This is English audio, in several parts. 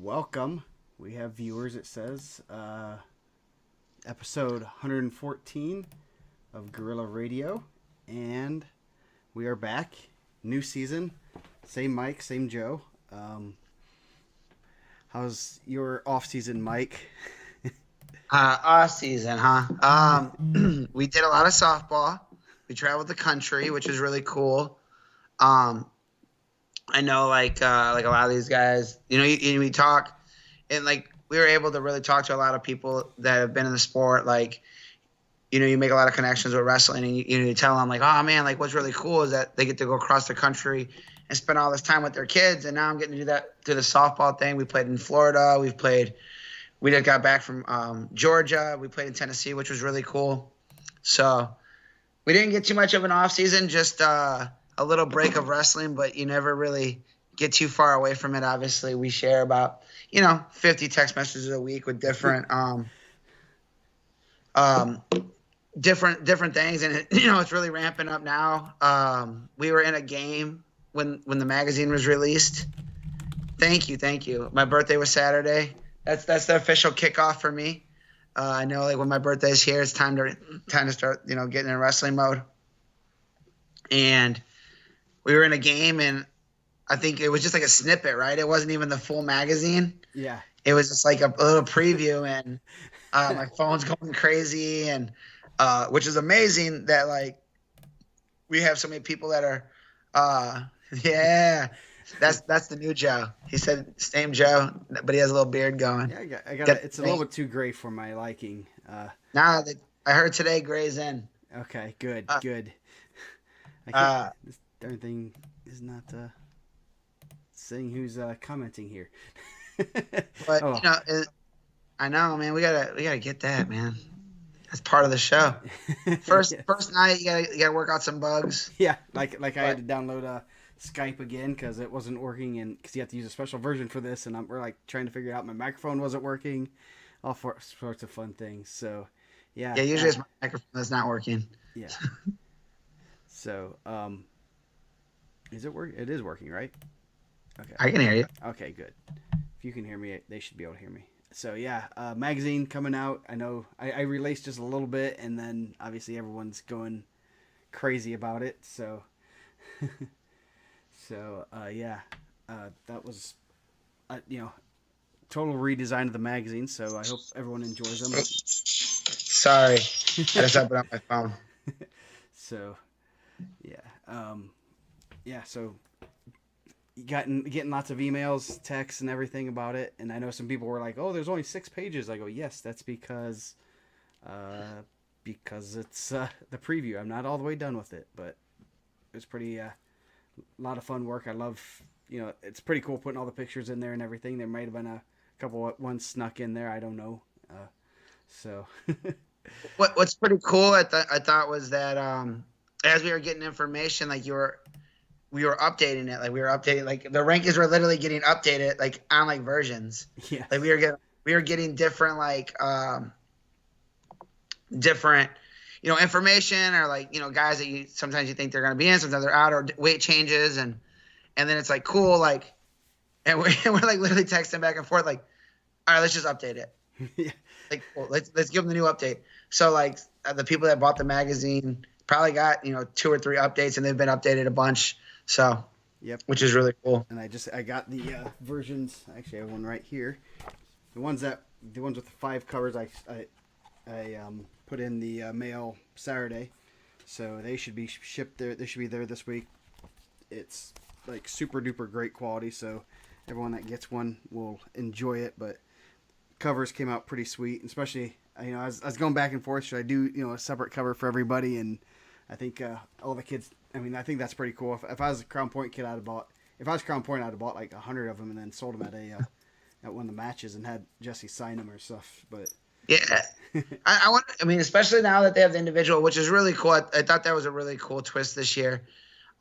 welcome. We have viewers, it says. Episode 114 of Guerrilla Radio. And we are back. New season. Same Mike, same Joe. How's your off-season, Mike? Off-season, huh? We did a lot of softball. We traveled the country, which was really cool. I know, like a lot of these guys, we talk, and like we were able to really talk to a lot of people that have been in the sport. Like, you make a lot of connections with wrestling, and you tell them like, oh man, like what's really cool is that they get to go across the country and spend all this time with their kids. And now I'm getting to do that through the softball thing. We played in Florida. We just got back from Georgia. We played in Tennessee, which was really cool. So we didn't get too much of an off season, just a little break of wrestling, but you never really get too far away from it. Obviously, we share about 50 text messages a week with different different things, and it's really ramping up now. We were in a game when the magazine was released. Thank you. My birthday was Saturday. That's the official kickoff for me. I know, like when my birthday is here, it's time to start, getting in wrestling mode. And we were in a game, and I think it was just like a snippet, right? It wasn't even the full magazine. Yeah. It was just like a little preview, and my phone's going crazy, and which is amazing that like we have so many people that are, yeah. That's the new Joe. He said same Joe, but he has a little beard going. Yeah, I got it's a little bit too gray for my liking. I heard today gray's in. Okay, good. This darn thing is not saying who's commenting here. But I know, man. We gotta get that, man. That's part of the show. First night, you gotta work out some bugs. Yeah, like I had to download Skype again because it wasn't working, and because you have to use a special version for this, and we're like trying to figure it out. My microphone wasn't working, all sorts of fun things. So yeah, usually it's my microphone that's not working. Yeah. So is it work? It is working, right? Okay, I can hear you. Okay, good. If you can hear me, they should be able to hear me. So yeah, magazine coming out. I know I released just a little bit, and then obviously everyone's going crazy about it. So. So, that was, total redesign of the magazine, so I hope everyone enjoys them. Sorry. I just opened up my phone. So, yeah. So, getting lots of emails, texts, and everything about it, and I know some people were like, oh, there's only 6 pages. I go, yes, that's because it's the preview. I'm not all the way done with it, but it was pretty... a lot of fun work. I love, it's pretty cool putting all the pictures in there and everything. There might have been a couple ones snuck in there. I don't know. So. What's pretty cool, I thought was that as we were getting information, like we were updating it. Like we were updating, like the rankings were literally getting updated, like on like versions. Yeah. Like we were getting different like different. Information or like, guys that sometimes you think they're going to be in, sometimes they're out, or weight changes. And then it's like, cool. Like, and we're like literally texting back and forth. Like, all right, let's just update it. Yeah. Like, cool, let's give them the new update. So like the people that bought the magazine probably got, 2 or 3 updates, and they've been updated a bunch. So, yep. Which is really cool. And I got the versions. I actually have one right here. The ones with the 5 covers, I put in the mail Saturday, so they should be shipped there. They should be there this week. It's like super duper great quality, so everyone that gets one will enjoy it. But covers came out pretty sweet, especially I was going back and forth. Should I do a separate cover for everybody? And I think all the kids. I mean, I think that's pretty cool. If I was a Crown Point kid, I'd have bought like 100 of them and then sold them at one of the matches and had Jesse sign them or stuff. But yeah, I mean, especially now that they have the individual, which is really cool. I thought that was a really cool twist this year,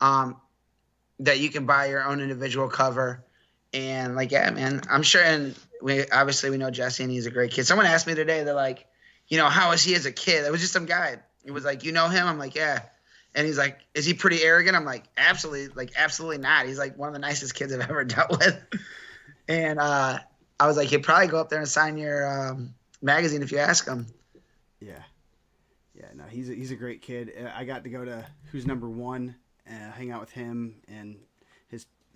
that you can buy your own individual cover, and like, yeah, man, I'm sure. And we know Jesse, and he's a great kid. Someone asked me today, they're like, how is he as a kid? It was just some guy. He was like, him? I'm like, yeah. And he's like, is he pretty arrogant? I'm like, absolutely not. He's like one of the nicest kids I've ever dealt with. And I was like, he'd probably go up there and sign your magazine if you ask him. Yeah. Yeah, no, he's a great kid. I got to go to Who's Number One, hang out with him and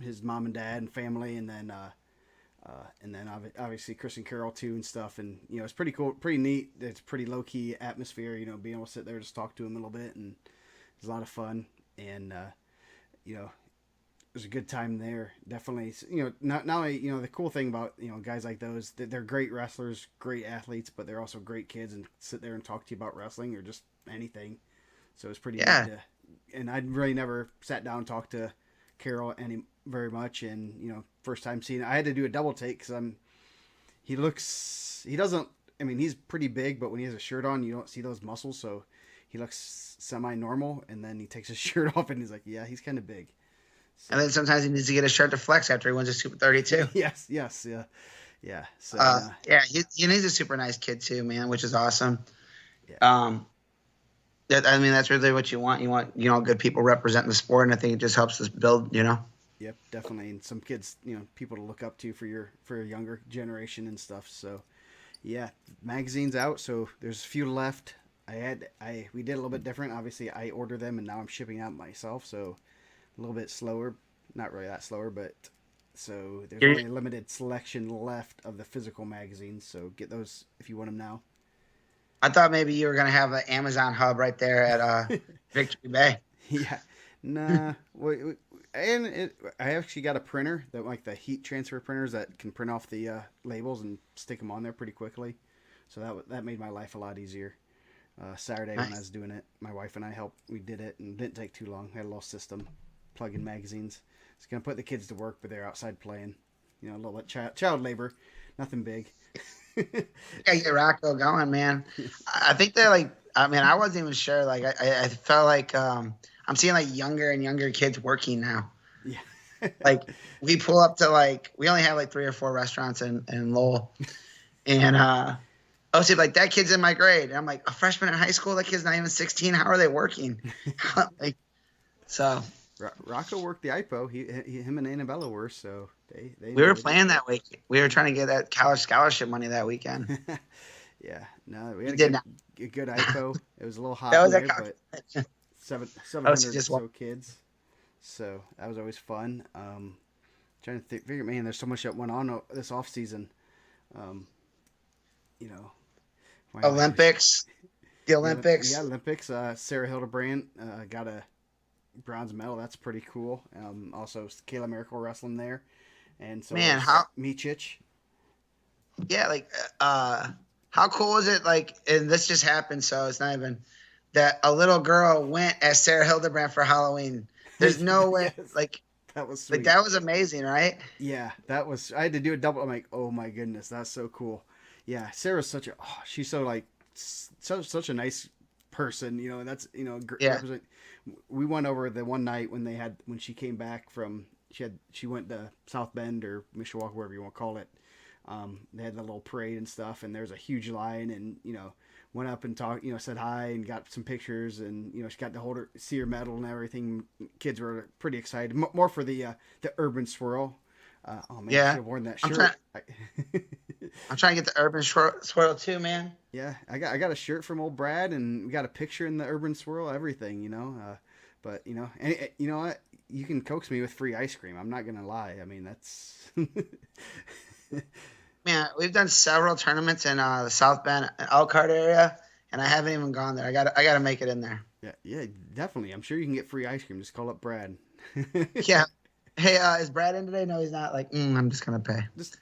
his mom and dad and family, and then obviously Chris and Carol too and stuff. And it's pretty cool, pretty neat. It's pretty low key atmosphere. Being able to sit there just talk to him a little bit, and it's a lot of fun. And it was a good time there. Definitely, not only the cool thing about guys like those, they're great wrestlers, great athletes, but they're also great kids and sit there and talk to you about wrestling or just anything. So it's pretty neat and I'd really never sat down and talked to Carol very much, and first time seeing it, I had to do a double take because he's pretty big, but when he has a shirt on, you don't see those muscles, so he looks semi-normal, and then he takes his shirt off and he's like, yeah, he's kind of big. So, and then sometimes he needs to get a shirt to flex after he wins a Super 32. Yes, yeah. So he needs a super nice kid too, man, which is awesome. Yeah. That's really what you want. You want good people representing the sport, and I think it just helps us build. Yep, definitely, and some kids, people to look up to for your younger generation and stuff. So, yeah, magazine's out, so there's a few left. We did a little bit different. Obviously, I order them, and now I'm shipping out myself, so a little bit slower. Not really that slower, but so there's only a limited selection left of the physical magazines, so get those if you want them now. I thought maybe you were going to have an Amazon hub right there at Victory Bay. Yeah. Nah. I actually got a printer, like the heat transfer printers that can print off the labels and stick them on there pretty quickly. So that made my life a lot easier. Saturday Nice. when I was doing it, my wife and I helped. We did it and it didn't take too long. We had a little system, plug in magazines. It's going to put the kids to work, but they're outside playing. A little bit child labor, nothing big. Yeah, get Rocco going, man. I think they're I wasn't even sure. I felt like I'm seeing younger and younger kids working now. Yeah. We pull up to we only have 3 or 4 restaurants in Lowell, and I was that kid's in my grade. And I'm like, a freshman in high school. That kid's not even 16. How are they working? So. Rocco worked the IPO. Him and Annabella were, so they we were playing that week. We were trying to get that college scholarship money that weekend. Yeah, no, we had a good IPO. It was a little hot That was there, but 700 or so kids, so that was always fun. Trying to figure, man, there's so much that went on this off season. Olympics, the Olympics. Yeah, Olympics. Sarah Hildebrand got a bronze medal. That's pretty cool. Also Kayla Miracle wrestling there, and so Michich. Yeah, how cool is it? And this just happened, so it's not even that a little girl went as Sarah Hildebrand for Halloween. There's no way. Yes, that was sweet. That was amazing, right? Yeah, that was. I had to do a double. I'm like, oh my goodness, that's so cool. Yeah, Sarah's she's so such a nice person. That's Yeah. We went over the one night when she came back from she went to South Bend or Mishawaka, wherever you want to call it. They had the little parade and stuff, and there was a huge line, and went up and talked, said hi and got some pictures, and she got to see her medal and everything. Kids were pretty excited, more for the urban swirl. Oh man, I should have worn that shirt. I'm trying to get the urban swirl too, man. Yeah, I got a shirt from old Brad, and we got a picture in the urban swirl, everything, but and you know what? You can coax me with free ice cream. I'm not gonna lie. I mean, that's. Man, we've done several tournaments in the South Bend Elkhart area, and I haven't even gone there. I gotta make it in there. Yeah, definitely. I'm sure you can get free ice cream. Just call up Brad. Yeah. Hey, is Brad in today? No, he's not. I'm just gonna pay. Just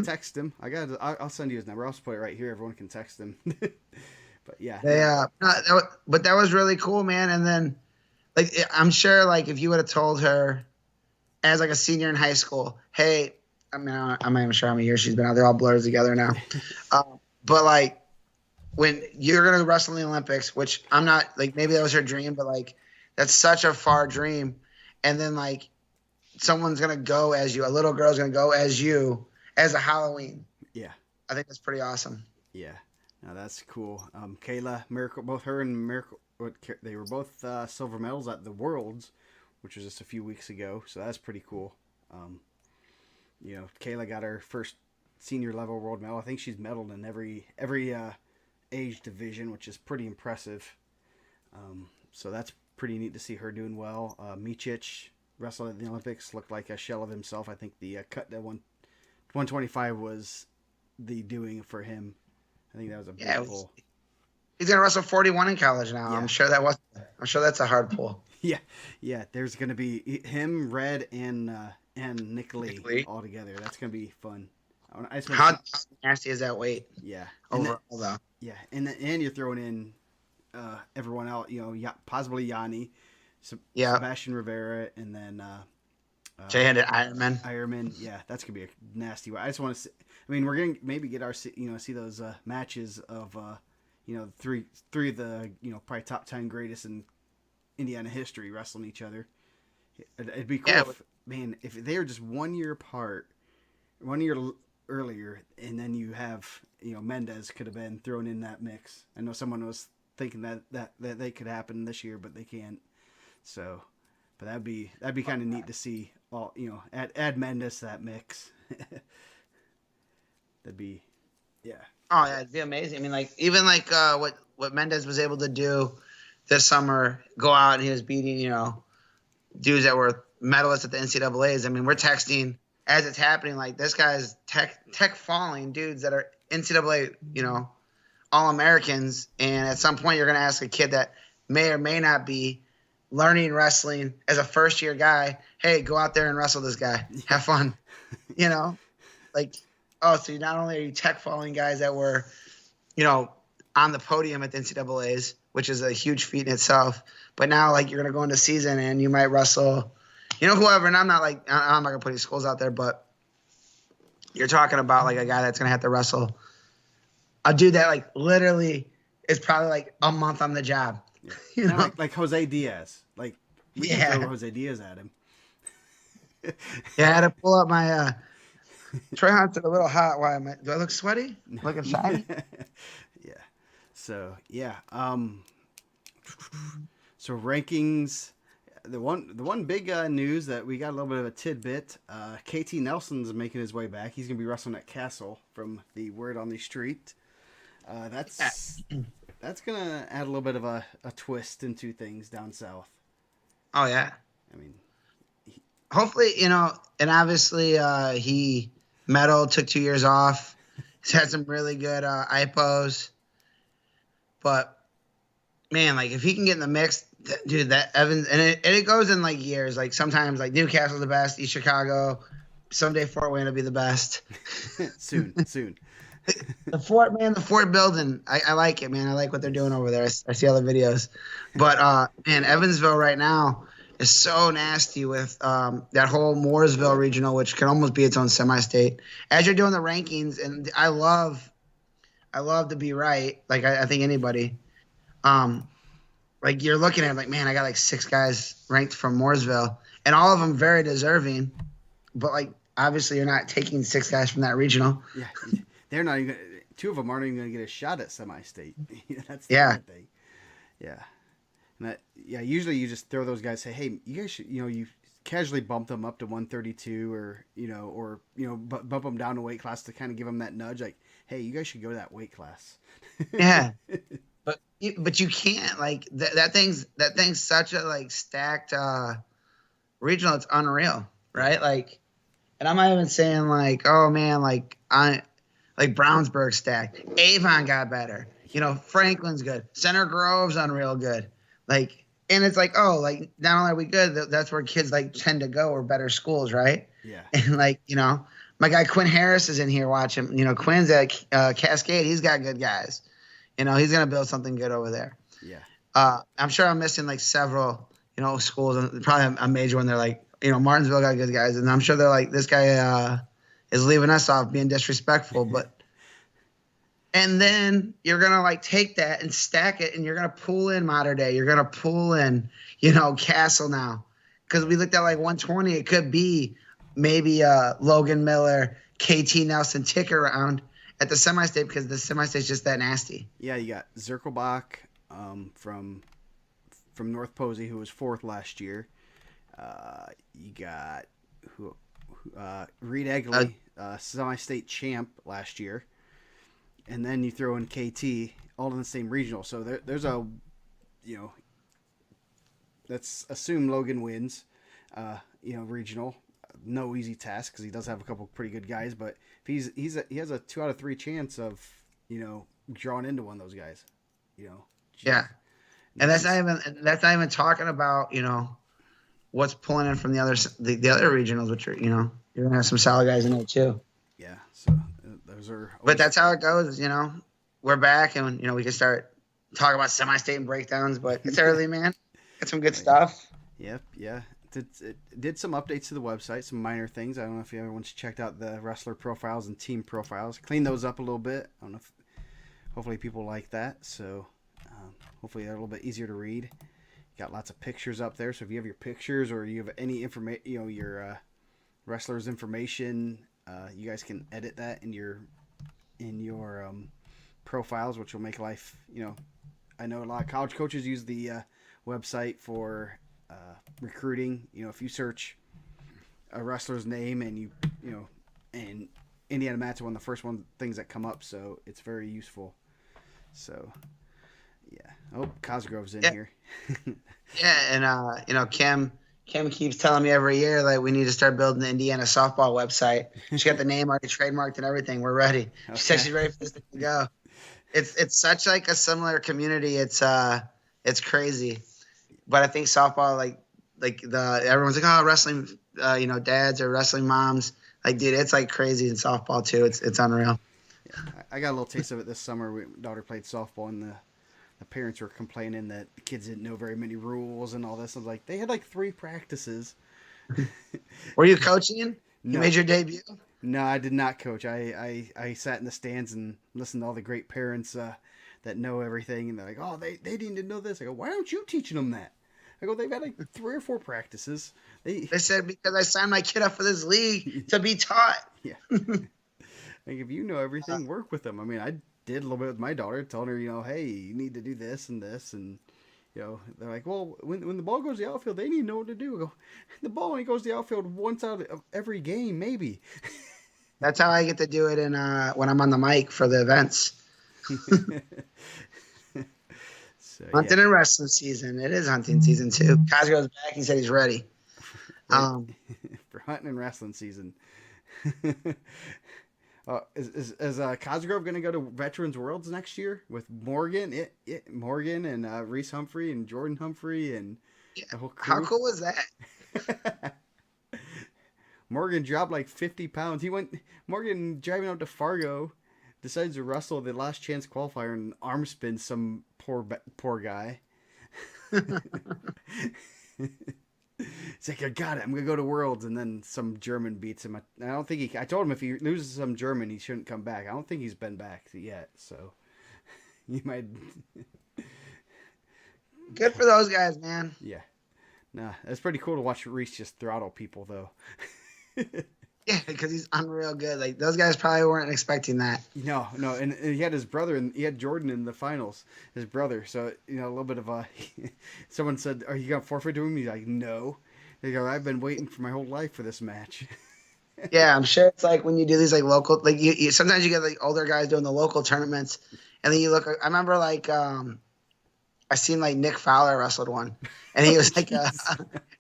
text him. I'll send you his number. I'll just put it right here. Everyone can text him. But yeah. But that was really cool, man. And then, I'm sure, if you would have told her, as a senior in high school, hey, I'm not even sure how many years she's been out. They're all blurs together now. But when you're gonna wrestle in the Olympics, which I'm not, maybe that was her dream, but that's such a far dream. And then someone's gonna go as you. A little girl's gonna go as you as a Halloween. Yeah, I think that's pretty awesome. Yeah, no, that's cool. Kayla Miracle, both her and Miracle, they were both silver medals at the Worlds, which was just a few weeks ago. So that's pretty cool. Kayla got her first senior level world medal. I think she's medaled in every age division, which is pretty impressive. So that's pretty neat to see her doing well. Micic wrestled at the Olympics, looked like a shell of himself. I think the cut that 125 was the doing for him. I think that was a big pull. He's gonna wrestle 41 in college now. Yeah. I'm sure that's a hard pull. Yeah. There's gonna be him, Red, and Nick Lee all together. That's gonna be fun. How nasty is that weight? Yeah. Overall, though. Yeah, and you're throwing in everyone else. Possibly Yanni, Sebastian Rivera, and then Jay-handed Ironman. Ironman. Yeah, that's gonna be a nasty one. I just want to see. I mean, we're gonna maybe get our see those matches of three of the probably top 10 greatest in Indiana history wrestling each other. It'd be cool, if they were just 1 year apart, 1 year earlier, and then you have Mendez could have been thrown in that mix. I know someone was thinking that they could happen this year, but they can't. So, but that'd be kind of neat to see. All add Mendez to that mix. That'd be, yeah. Oh yeah, it'd be amazing. I mean, even what Mendez was able to do this summer, go out and he was beating dudes that were medalists at the NCAA's. I mean, we're texting as it's happening, like this guy's tech falling dudes that are NCAA, All-Americans. And at some point you're going to ask a kid that may or may not be learning wrestling as a first-year guy, hey, go out there and wrestle this guy. Have fun. So not only are you tech falling guys that were, on the podium at the NCAA's, which is a huge feat in itself, but now you're going to go into season and you might wrestle whoever, and I'm not going to put any schools out there, but you're talking about a guy that's going to have to wrestle a dude that literally is probably a month on the job. Yeah. Like Jose Diaz. We can throw Jose Diaz at him. Yeah, I had to pull up my Troy Hunt's a little hot. Why do I look sweaty? Looking shiny? Yeah. So yeah. So rankings. The one big news that we got a little bit of a tidbit. KT Nelson's making his way back. He's gonna be wrestling at Castle, from the word on the street. That's gonna add a little bit of a twist into things down south. Oh yeah. I mean, hopefully and obviously he medaled, took 2 years off. He's had some really good IPOs, but man, if he can get in the mix. Dude, that Evans, and it goes in years. Sometimes Newcastle's the best, East Chicago, someday Fort Wayne will be the best. soon. The Fort building, I like it, man. I like what they're doing over there. I see all the videos, but man, Evansville right now is so nasty with that whole Mooresville regional, which can almost be its own semi-state. As you're doing the rankings, and I love to be right, I think anybody. You're looking at man, I got 6 guys ranked from Mooresville, and all of them very deserving. But obviously, you're not taking 6 guys from that regional. Yeah, they're not even. 2 of them aren't even going to get a shot at semi-state. That's the bad thing. Yeah, and usually you just throw those guys. Say, hey, you guys should. You casually bump them up to 132, or bump them down a weight class to kind of give them that nudge. Hey, you guys should go to that weight class. Yeah. But you can't that thing's such a stacked regional. It's unreal, right? And I'm not even saying oh man, Brownsburg stacked. Avon got better. Franklin's good. Center Grove's unreal good. And it's not only are we good, that's where kids tend to go, or better schools, right? Yeah. And my guy Quinn Harris is in here watching. Quinn's at Cascade. He's got good guys. He's going to build something good over there. Yeah. I'm sure I'm missing schools, and probably a major one. They're Martinsville got good guys, and I'm sure they're this guy is leaving us off being disrespectful. And then you're going to take that and stack it, and you're going to pull in Mater Dei. You're going to pull in, Castle now. Because we looked at 120, it could be maybe Logan Miller, KT Nelson tick around at the semi-state, because the semi-state's just that nasty. Yeah, you got Zirkelbach from North Posey, who was 4th last year. You got Reed Egley, semi-state champ last year, and then you throw in KT, all in the same regional. So there's a, let's assume Logan wins, regional. No easy task because he does have a couple pretty good guys, but if he has a 2 out of 3 chance of drawing into one of those guys. Yeah, and that's not even talking about what's pulling in from the other regionals, which are you're gonna have some solid guys in there too. Yeah, so those are. But that's how it goes. We're back, and we can start talking about semi-state and breakdowns. But it's early, man. Got some good stuff. Yep, yeah. It did some updates to the website, some minor things. I don't know if everyone's checked out the wrestler profiles and team profiles. Cleaned those up a little bit. I don't know if hopefully people like that. So hopefully they're a little bit easier to read. Got lots of pictures up there. So if you have your pictures or you have any information, your wrestlers' information, you guys can edit that in your profiles, which will make life. I know a lot of college coaches use the website for recruiting. If you search a wrestler's name and and Indiana Mat's one of the first things that come up, so it's very useful. So yeah. Oh, Cosgrove's in here. Yeah, and Kim keeps telling me every year like we need to start building the Indiana softball website. She got the name already trademarked and everything. We're ready. She said she's ready for this thing to go. It's such like a similar community. It's crazy. But I think softball, everyone's like, oh, wrestling, dads or wrestling moms. Like, dude, it's like crazy in softball too. It's unreal. Yeah, I got a little taste of it this summer. My daughter played softball, and the parents were complaining that the kids didn't know very many rules and all this. I was like, they had like 3 practices. Were you coaching? No. You made your debut? No, I did not coach. I sat in the stands and listened to all the great parents that know everything, and they're like, oh, they didn't know this. I go, why aren't you teaching them that? I go, they've had like 3 or 4 practices. They said because I signed my kid up for this league to be taught. Yeah. Like if you know everything, work with them. I mean, I did a little bit with my daughter, telling her, hey, you need to do this and this, and they're like, well, when the ball goes to the outfield, they need to know what to do. I go, the ball only goes to the outfield once out of every game, maybe. That's how I get to do it when I'm on the mic for the events. Hunting and wrestling season. It is hunting season too. Cosgrove's back. He said he's ready. For hunting and wrestling season. Is Cosgrove going to go to Veterans Worlds next year with Morgan? Morgan and Reese Humphrey and Jordan Humphrey and the whole crew? How cool was that? Morgan dropped like 50 pounds. Morgan driving out to Fargo, decides to wrestle the last chance qualifier and arm spin some poor guy. It's like, I got it. I'm going to go to Worlds. And then some German beats him. I told him if he loses some German, he shouldn't come back. I don't think he's been back yet. So you might. Good for those guys, man. Yeah. Nah, it's pretty cool to watch Reese just throttle people, though. Yeah, because he's unreal good. Like, those guys probably weren't expecting that. No. And he had his brother, and he had Jordan in the finals, his brother. So, a little bit of a... Someone said, are you going to forfeit to him? He's like, no. They go, I've been waiting for my whole life for this match. Yeah, I'm sure it's like when you do these, like, local... Like, you sometimes you get, like, older guys doing the local tournaments, and then you look... I remember, like... I seen, like, Nick Fowler wrestled one, and he was like... and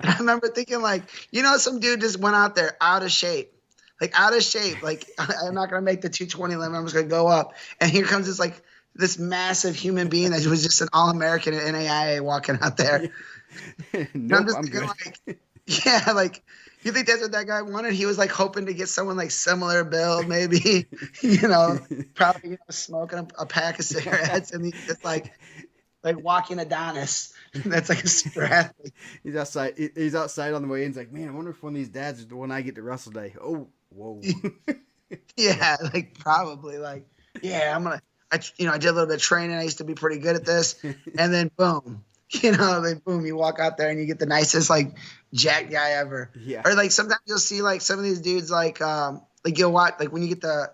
I remember thinking, like, some dude just went out there out of shape. Like, out of shape. Like, I'm not going to make the 220 limit. I'm just going to go up. And here comes this massive human being that was just an All-American at NAIA walking out there. Nope, I'm good. Like, yeah, like, you think that's what that guy wanted? He was, like, hoping to get someone, like, similar build, maybe, probably smoking a pack of cigarettes. And he's just, like walking Adonis. That's like a super athlete. He's outside on the way in. He's like, man, I wonder if one of these dads is the one I get to wrestle today. Oh, whoa. Yeah, like probably like, yeah, I did a little bit of training. I used to be pretty good at this. And then boom, you walk out there and you get the nicest like jack guy ever. Yeah. Or like sometimes you'll see like some of these dudes like you'll watch like when you get the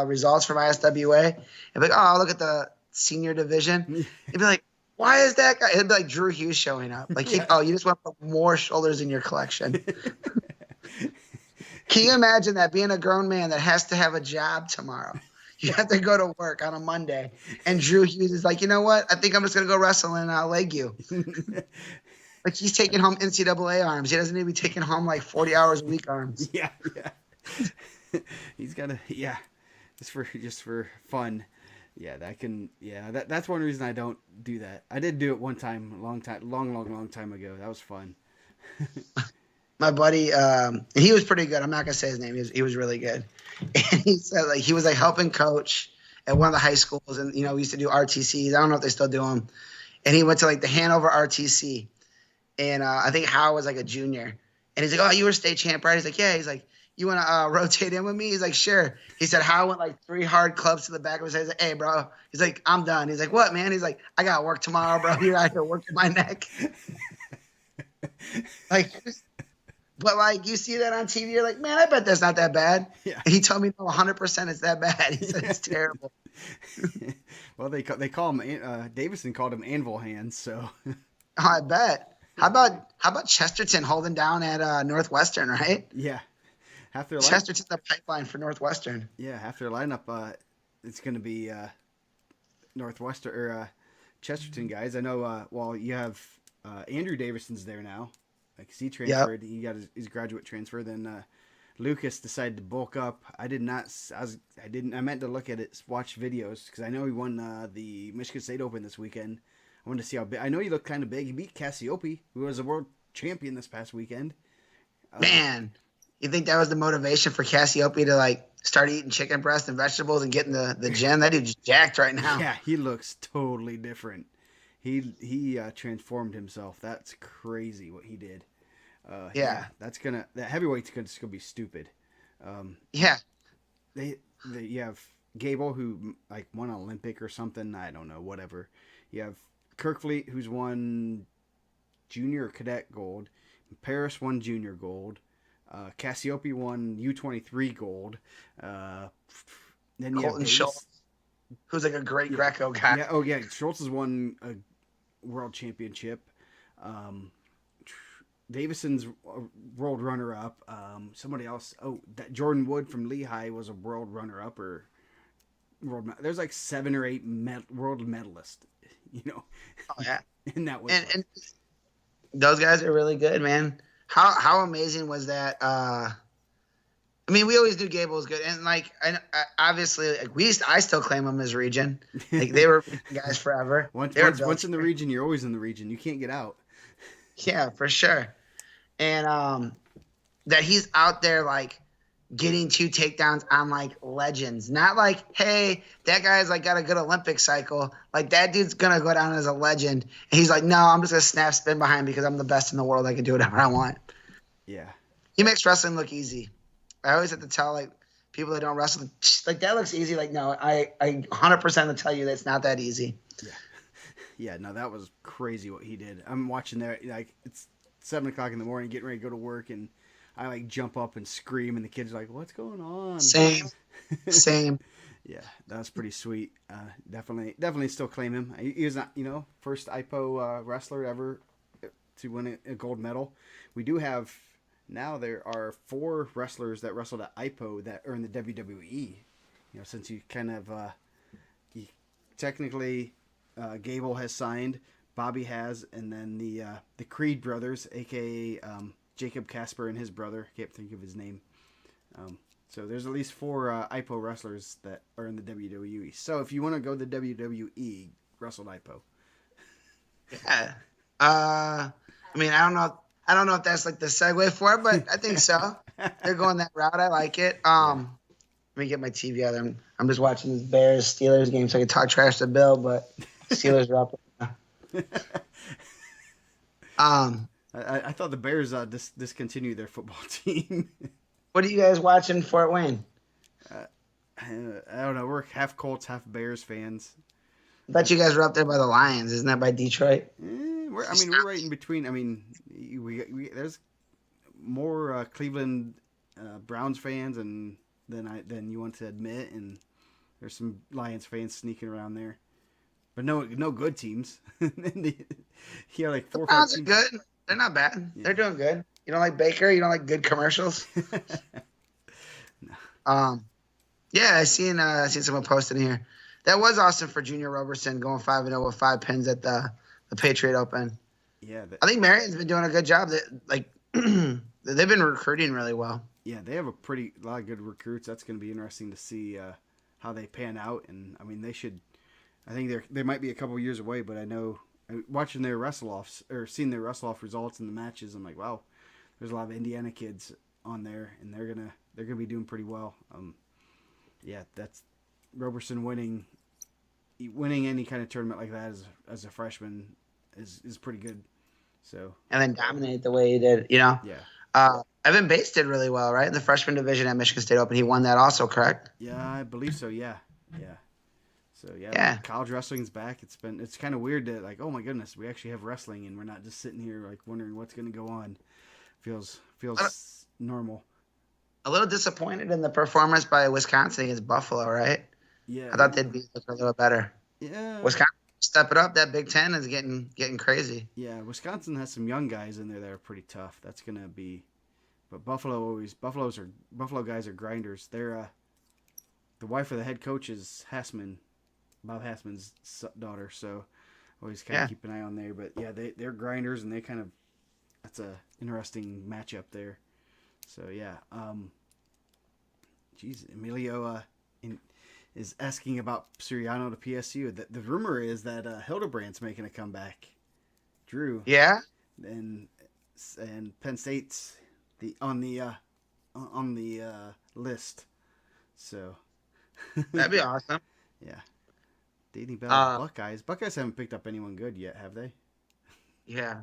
results from ISWA, and be like, oh, look at the senior division. You'd be like, why is that guy? It'd be like Drew Hughes showing up. Like, you just want to put more shoulders in your collection. Can you imagine that, being a grown man that has to have a job tomorrow? You have to go to work on a Monday, and Drew Hughes is like, you know what? I think I'm just gonna go wrestle and leg you. Like, he's taking home NCAA arms. He doesn't need to be taking home like 40 hours a week arms. Yeah. He's got to, just for fun. Yeah, that's one reason I don't do that. I did do it one time, long time ago. That was fun. My buddy, he was pretty good. I'm not gonna say his name. He was really good. And he said, like, he was like helping coach at one of the high schools, and we used to do RTCs. I don't know if they still do them. And he went to like the Hanover RTC, and I think Hal was like a junior. And he's like, "Oh, you were state champ, right?" He's like, "Yeah." He's like, "You want to rotate in with me?" He's like, "Sure." He said Hal went like 3 hard clubs to the back of his head. He's like, "Hey, bro." He's like, "I'm done." He's like, "What, man?" He's like, "I got work tomorrow, bro. You're out here working my neck." Like, but like, you see that on TV, you're like, "Man, I bet that's not that bad." Yeah. And he told me, "No, 100% it's that bad." He said it's terrible. Well, they call him Davison called him anvil hands. So. Oh, I bet. How about Chesterton holding down at Northwestern, right? Yeah. Chesterton's the pipeline for Northwestern. Yeah, half their lineup, it's going to be Northwestern or Chesterton guys. I know. Well, you have Andrew Davison's there now. Like, he transferred. Yep. He got his graduate transfer. Then Lucas decided to bulk up. I meant to look at it, watch videos, because I know he won the Michigan State Open this weekend. I wanted to see how big. I know he looked kind of big. He beat Cassiope, who was a world champion this past weekend. Man, you think that was the motivation for Cassiope to like start eating chicken breast and vegetables and getting the gym? That dude's jacked right now. Yeah, he looks totally different. He transformed himself. That's crazy what he did. Yeah, that heavyweight's gonna be stupid. Yeah, you have Gable, who like won an Olympic or something. I don't know, whatever. You have Kirkfleet, who's won junior cadet gold. Paris won junior gold. Cassiope won U23 gold. Then you Colton have Schultz, who's like a great Greco guy. Yeah, oh yeah, Schultz has won a world championship. Davison's world runner-up. Somebody else. Oh, that Jordan Wood from Lehigh was a world runner-up or world. There's like 7 or 8 world medalists. Oh yeah. And that was and those guys are really good, man. How amazing was that? I mean, we always knew Gable was good, and like, obviously, like I still claim them as region. Like, they were guys forever. Once in the region, you're always in the region. You can't get out. Yeah, for sure. And that he's out there like getting 2 takedowns on like legends, not like, hey, that guy's like got a good Olympic cycle. Like, that dude's gonna go down as a legend, and he's like, no, I'm just gonna snap spin behind because I'm the best in the world. I can do whatever I want. Yeah, he makes wrestling look easy. I always have to tell like people that don't wrestle, like, that looks easy. Like, no, I 100% will tell you that's not that easy. Yeah, no, that was crazy what he did. I'm watching there, like, it's 7:00 in the morning, getting ready to go to work, and I like jump up and scream, and the kids are like, "What's going on?" Same. Yeah, that was pretty sweet. Definitely still claim him. He was not, first IPO wrestler ever to win a gold medal. We do have now. There are 4 wrestlers that wrestled at IPO that are in the WWE. Since you kind of technically. Gable has signed, Bobby has, and then the Creed brothers, aka Jacob Casper and his brother. Can't think of his name. So there's at least 4 IPO wrestlers that are in the WWE. So if you want to go to the WWE, wrestle IPO. Yeah. I mean, I don't know if that's like the segue for it, but I think so. They're going that route. I like it. Let me get my TV out. I'm just watching this Bears-Steelers game so I can talk trash to Bill, but Steelers are up right now. I thought the Bears discontinued their football team. What are you guys watching Fort Wayne? I don't know. We're half Colts, half Bears fans. I bet you guys were up there by the Lions. Isn't that by Detroit? We're right in between. I mean, we there's more Cleveland Browns fans than you want to admit, and there's some Lions fans sneaking around there. But no good teams. Like 4 or 5 Browns are teams. good. They're not bad. Yeah. They're doing good. You don't like Baker? You don't like good commercials? Yeah, I seen someone posting here. That was awesome for Junior Roberson going 5-0 with 5 pins at the Patriot Open. Yeah, I think Marion's been doing a good job. That like they've been recruiting really well. yeah, they have a lot of good recruits. That's going to be interesting to see how they pan out. And I mean, they should. I think they might be a couple years away, but I know watching their wrestle offs or seeing their wrestle off results in the matches, I'm like, wow, there's a lot of Indiana kids on there, and they're gonna be doing pretty well. Yeah, that's Roberson winning any kind of tournament like that as a freshman is pretty good. So And then dominate the way he did. You know, yeah, Evan Bates did really well, right? In the freshman division at Michigan State Open, he won that also, correct? yeah, I believe so. Yeah, yeah. So yeah, Yeah. college wrestling's back. It's kind of weird to like, oh my goodness, we actually have wrestling, and we're not just sitting here like wondering what's going to go on. Feels normal. A little disappointed in the performance by Wisconsin against Buffalo, right? Yeah, I thought they'd be looking a little better. yeah, Wisconsin step it up. That Big Ten is getting crazy. yeah. Wisconsin has some young guys in there that are pretty tough. That's gonna be, but Buffalo guys are grinders. They're the wife of the head coach is Bob Hassman's daughter. So always kind of keep an eye on there. But yeah, they're grinders, and that's a interesting matchup there. So yeah, geez, Emilio is asking about Suriano to PSU. The rumor is that Hildebrandt's making a comeback. Drew. Yeah. And Penn State's on the list. So That'd be awesome. yeah, dating back Buckeyes. Buckeyes haven't picked up anyone good yet, have they? Yeah.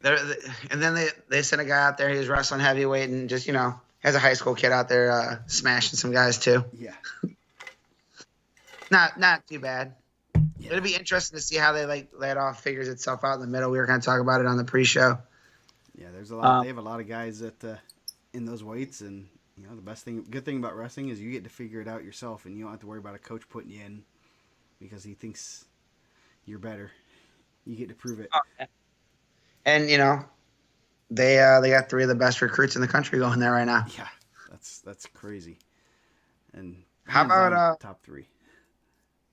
And then they sent a guy out there. He was wrestling heavyweight and just has a high school kid out there smashing some guys too. Yeah. Not too bad. Yeah. It'll be interesting to see how they lay it off, figures itself out in the middle. We were going to talk about it on the pre-show. Yeah, there's a lot. They have a lot of guys that in those weights, and the good thing about wrestling is you get to figure it out yourself, and you don't have to worry about a coach putting you in because he thinks you're better. You get to prove it. Oh, yeah. And they got 3 of the best recruits in the country going there right now. Yeah, that's crazy. And how about top 3?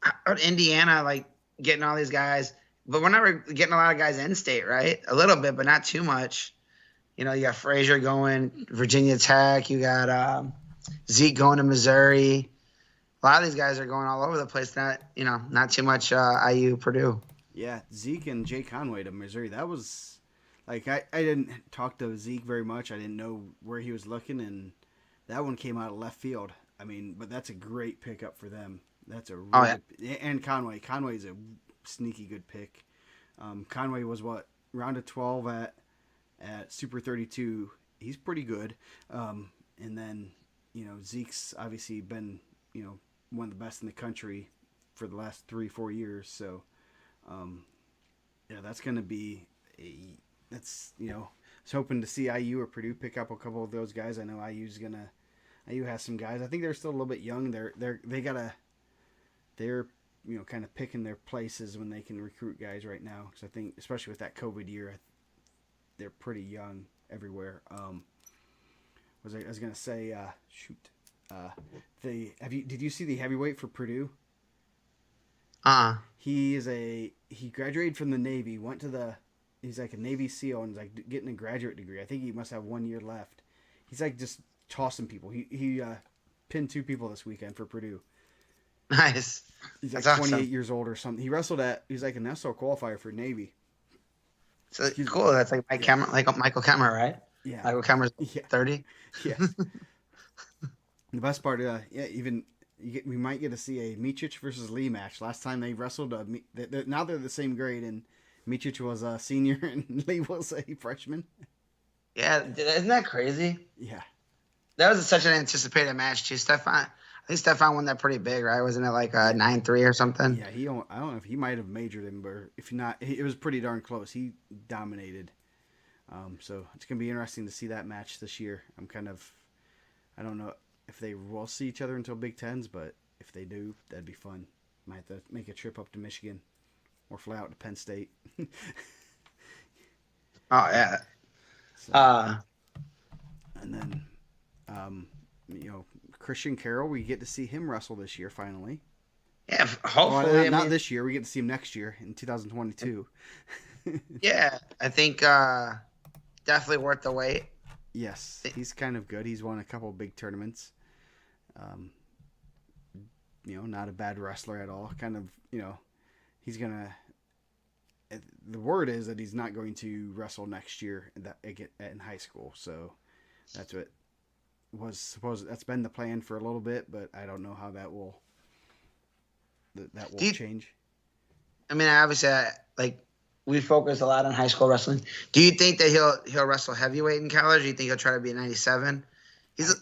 How about Indiana, like getting all these guys, but we're never getting a lot of guys in state, right? A little bit, but not too much. You got Frazier going, Virginia Tech. You got Zeke going to Missouri. A lot of these guys are going all over the place. Not too much IU, Purdue. Yeah, Zeke and Jay Conway to Missouri. That was like I didn't talk to Zeke very much. I didn't know where he was looking, and that one came out of left field. I mean, but that's a great pickup for them. That's a really good, and Conway. Conway's a sneaky good pick. Conway was round of 12 at Super 32. He's pretty good. And then Zeke's obviously been one of the best in the country for the last 3-4 years. So yeah, that's gonna be that's I was hoping to see IU or Purdue pick up a couple of those guys. I know IU has some guys. I think they're still a little bit young. They're kind of picking their places when they can recruit guys right now. Because I think, especially with that COVID year, they're pretty young everywhere. I was gonna say, did you see the heavyweight for Purdue? He graduated from the Navy, he's like a Navy SEAL and like getting a graduate degree. I think he must have 1 year left. He's like just tossing people. He pinned 2 people this weekend for Purdue. Nice. He's like That's 28 awesome. years old or something. He's like a national qualifier for Navy. So cool. That's like Michael Kemmer, right? Yeah. Michael Kemmer's 30. Yeah. The best part, we might get to see a Micic versus Lee match. Last time they wrestled, now they're the same grade, and Micic was a senior and Lee was a freshman. Yeah, isn't that crazy? Yeah. That was such an anticipated match too. I think Stefan won that pretty big, right? Wasn't it like 9-3 or something? Yeah, I don't know if he might have majored him, but if not, it was pretty darn close. He dominated. So it's gonna be interesting to see that match this year. I don't know if they will see each other until Big Tens, but if they do, that'd be fun. Might have to make a trip up to Michigan or fly out to Penn State. Oh yeah. So, and then You know, Christian Carroll, we get to see him wrestle this year finally. Yeah, Well, hopefully. not this year. We get to see him next year in 2022. Yeah, I think definitely worth the wait. Yes, he's kind of good. He's won a couple of big tournaments. Um, you know, not a bad wrestler at all. Kind of, you know, he's gonna. The word is that he's not going to wrestle next year in high school. So that's what was supposed. That's been the plan for a little bit, but I don't know how that will change. I mean, obviously, like we focus a lot on high school wrestling. Do you think that he'll wrestle heavyweight in college? Do you think he'll try to be a 97? He's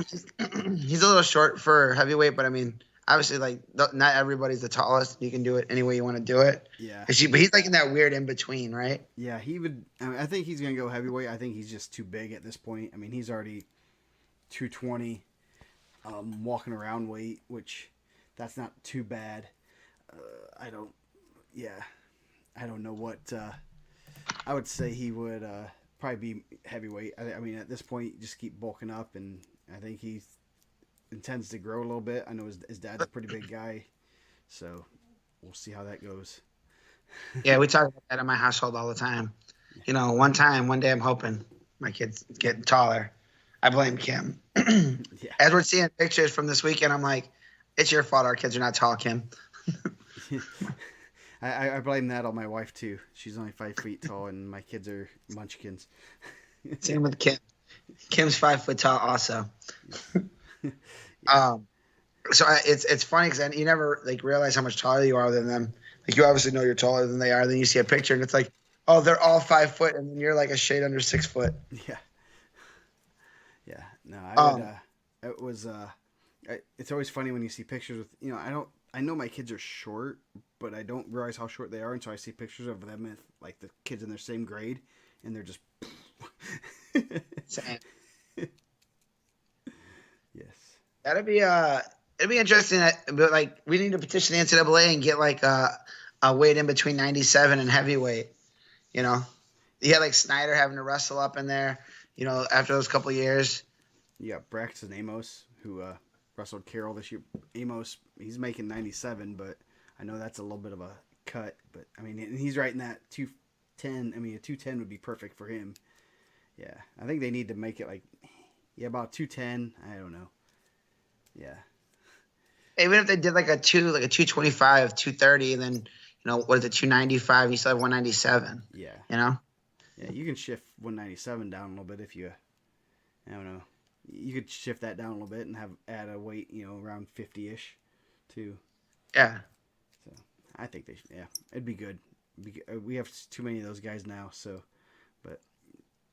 he's a little short for heavyweight, but I mean, obviously, like not everybody's the tallest. You can do it any way you want to do it. Yeah. But he's like in that weird in between, right? Yeah, he would. I think he's gonna go heavyweight. I think he's just too big at this point. I mean, he's already 220, walking around weight, which that's not too bad. I don't know what. I would say he would probably be heavyweight. I mean, at this point, just keep bulking up, and I think he intends to grow a little bit. I know his dad's a pretty big guy, so we'll see how that goes. Yeah, we talk about that in my household all the time. You know, one day I'm hoping my kid's getting taller. I blame Kim. Yeah. As we're seeing pictures from this weekend, I'm like, it's your fault our kids are not tall, Kim. I blame that on my wife too. She's only 5 feet tall, and my kids are munchkins. Same with Kim. Kim's 5 foot tall also. So it's funny because you never like realize how much taller you are than them. Like you obviously know you're taller than they are. Then you see a picture and it's like, oh, they're all 5 foot, and then you're like a shade under 6 foot. Yeah. Yeah. No, I would. It was. It's always funny when you see pictures with. I know my kids are short, but I don't realize how short they are until I see pictures of them with like the kids in their same grade, and they're just. Same. Yes. That'd be it'd be interesting. But like we need to petition the NCAA and get like a weight in between 97 and heavyweight. You know, you had like Snyder having to wrestle up in there. You know, after those couple of years. Yeah, Braxton Amos, who wrestled Carroll this year. Amos, he's making 97, but I know that's a little bit of a cut. But I mean, and he's right in that 210. I mean, a 210 would be perfect for him. Yeah, I think they need to make it like, about 210. I don't know. Yeah. Even if they did like a 225, 230, and then what is it, 295? You still have 197. Yeah. You know. Yeah, you can shift 197 down a little bit if you. I don't know. You could shift that down a little bit and add a weight, around 50-ish, too. Yeah. So I think they should. Yeah, it'd be good. We have too many of those guys now. So, but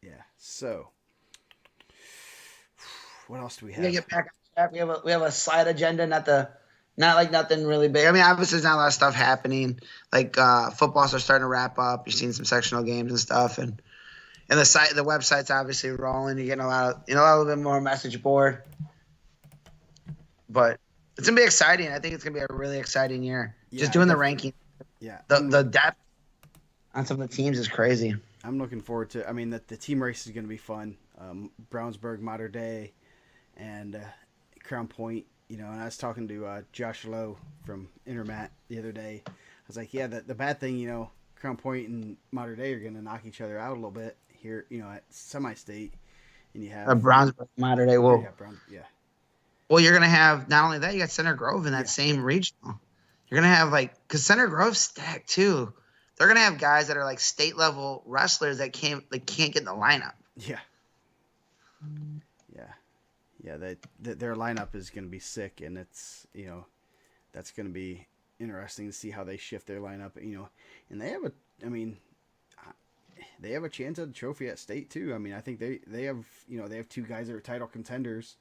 yeah. So, what else do we have? We get back on track. We have a slight agenda. Not like nothing really big. I mean, obviously there's not a lot of stuff happening. Like footballs are starting to wrap up. You're seeing some sectional games and stuff, and the website's obviously rolling. You're getting a little bit more message board. But it's gonna be exciting. I think it's gonna be a really exciting year. Just doing the ranking. Yeah. The depth on some of the teams is crazy. I'm looking forward to. I mean, the team race is gonna be fun. Brownsburg, Mater Dei, and Crown Point. And I was talking to Josh Lowe from Intermat the other day. I was like, yeah, the bad thing, Crown Point and Mater Dei are going to knock each other out a little bit here, at semi-state. And you have Brownsburg, Mater Dei. Well, yeah. Well, you're going to have not only that, you got Center Grove in that same regional. You're going to have because Center Grove's stacked too. They're going to have guys that are like state level wrestlers that can't get in the lineup. Yeah. Yeah, their lineup is going to be sick, and it's that's going to be interesting to see how they shift their lineup. And they have a chance at a trophy at state too. I mean, I think they have two guys that are title contenders,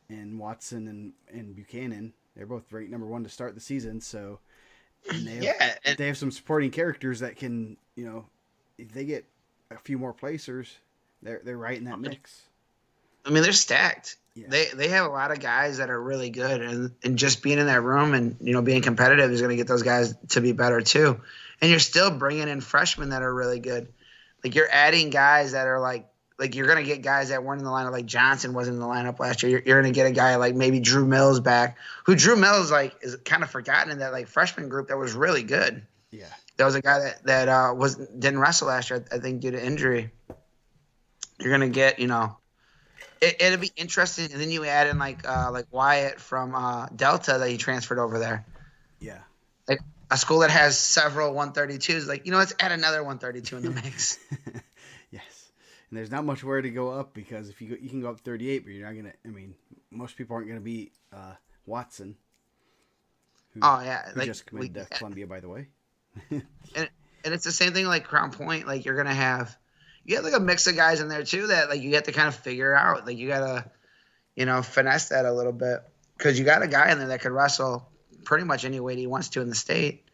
in Watson and Buchanan. They're both ranked number 1 to start the season. So, and they have some supporting characters that can if they get a few more placers, they're right in that mix. I mean, they're stacked. Yeah. They have a lot of guys that are really good, and just being in that room and being competitive is going to get those guys to be better too. And you're still bringing in freshmen that are really good. Like you're adding guys that are like like you're gonna get guys that weren't in the lineup. Like Johnson wasn't in the lineup last year. You're gonna get a guy like maybe Drew Mills back, who Drew Mills like is kind of forgotten in that like freshman group that was really good. Yeah. There was a guy that didn't wrestle last year, I think, due to injury. You're gonna get, it'll be interesting. And then you add in like Wyatt from Delta that he transferred over there. Yeah. Like a school that has several 132s. Like, let's add another 132 in the mix. Yes. And there's not much where to go up because if you can go up 38, but you're not gonna. I mean, most people aren't gonna beat Watson. Who just committed to Columbia, by the way. and it's the same thing like Crown Point. Like you have like a mix of guys in there too that like you have to kind of figure out. Like you gotta, finesse that a little bit because you got a guy in there that could wrestle pretty much any weight he wants to in the state.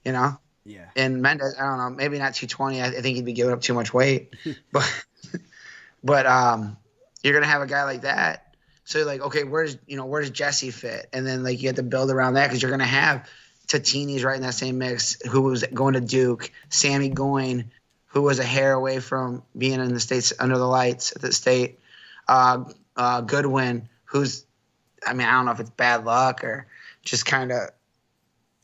Yeah. And Mendez, I don't know, maybe not 220. I think he'd be giving up too much weight, but you're gonna have a guy like that. So you're like, okay, where's Jesse fit? And then like you have to build around that because you're gonna have Tatini's right in that same mix, who was going to Duke, Sammy Goyne, who was a hair away from being in the States under the lights at the state, Goodwin, who's, I don't know if it's bad luck or just kind of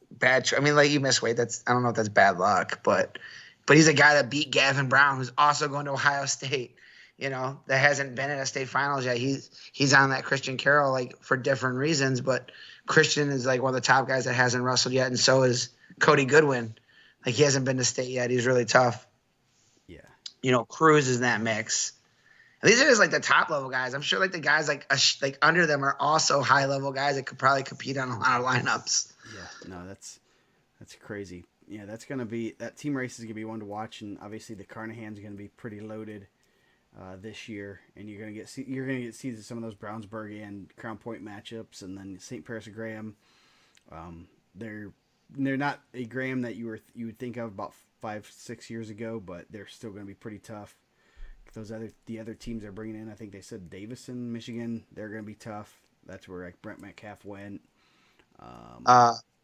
bad. Like you miss weight. I don't know if that's bad luck, but he's a guy that beat Gavin Brown, who's also going to Ohio State. That hasn't been in a state finals yet. He's on that Christian Carroll like for different reasons, but Christian is like one of the top guys that hasn't wrestled yet, and so is Cody Goodwin. Like he hasn't been to state yet. He's really tough. Yeah. Cruz is in that mix. And these are just like the top level guys. I'm sure like the guys like under them are also high level guys that could probably compete on a lot of lineups. Yeah. No, that's crazy. Yeah, that team race is gonna be one to watch, and obviously the Carnahan's gonna be pretty loaded this year, and you're gonna get see some of those Brownsburg and Crown Point matchups, and then St. Paris of Graham. They're not a Graham that you would think of about 5-6 years ago, but they're still going to be pretty tough. The other teams they're bringing in, I think they said Davison, Michigan, they're going to be tough. That's where like Brent Metcalf went.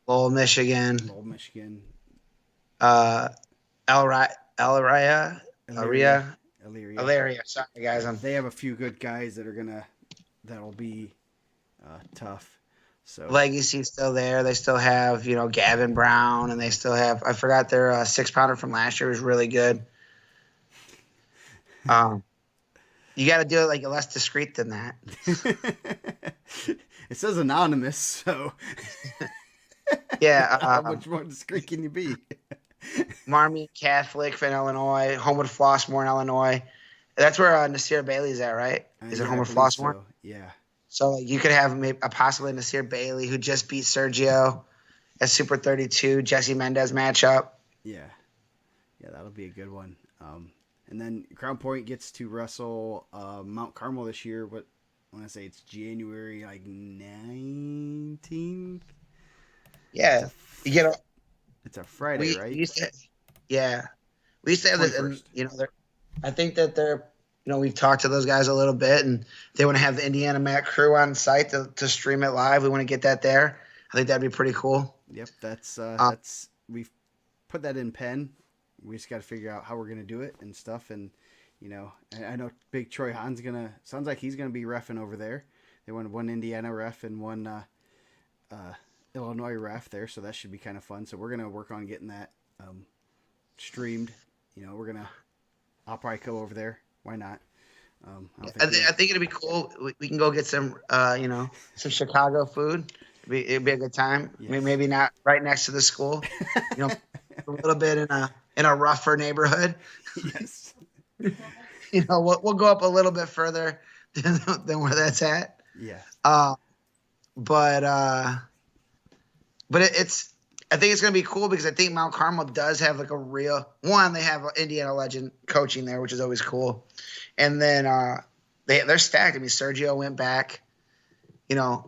Lowell, Michigan. Elyria. Sorry, guys. They have a few good guys that'll be tough. So Legacy's still there. They still have, Gavin Brown, and they still have, I forgot their 6-pounder from last year was really good. You got to do it like less discreet than that. It says anonymous, so yeah. How much more discreet can you be? Marmy Catholic in Illinois, Homewood Flossmoor in Illinois. That's where Nasir Bailey's at, right? Is it Homewood Flossmoor? So. Yeah. So you could have maybe possibly Nasir Bailey, who just beat Sergio at Super 32, Jesse Mendez matchup. Yeah, that'll be a good one. And then Crown Point gets to wrestle Mount Carmel this year. I want to say it's January 19th. Yeah, it's a Friday, right? We used to have this, and I think that they're. We've talked to those guys a little bit, and they want to have the Indiana Mac crew on site to stream it live. We want to get that there. I think that'd be pretty cool. Yep, that's we've put that in pen. We just got to figure out how we're gonna do it and stuff. And I know Big Troy Hahn's sounds like he's gonna be reffing over there. They want one Indiana ref and one Illinois ref there, so that should be kind of fun. So we're gonna work on getting that streamed. I'll probably go over there. Why not? I think it'd be cool. We can go get some, some Chicago food. It'd be a good time. Yes. Maybe not right next to the school. A little bit in a rougher neighborhood. Yes. We'll go up a little bit further than where that's at. Yeah. But it's. I think it's going to be cool because I think Mount Carmel does have like a real one. They have an Indiana legend coaching there, which is always cool. And then they're stacked. Sergio went back. Kuna's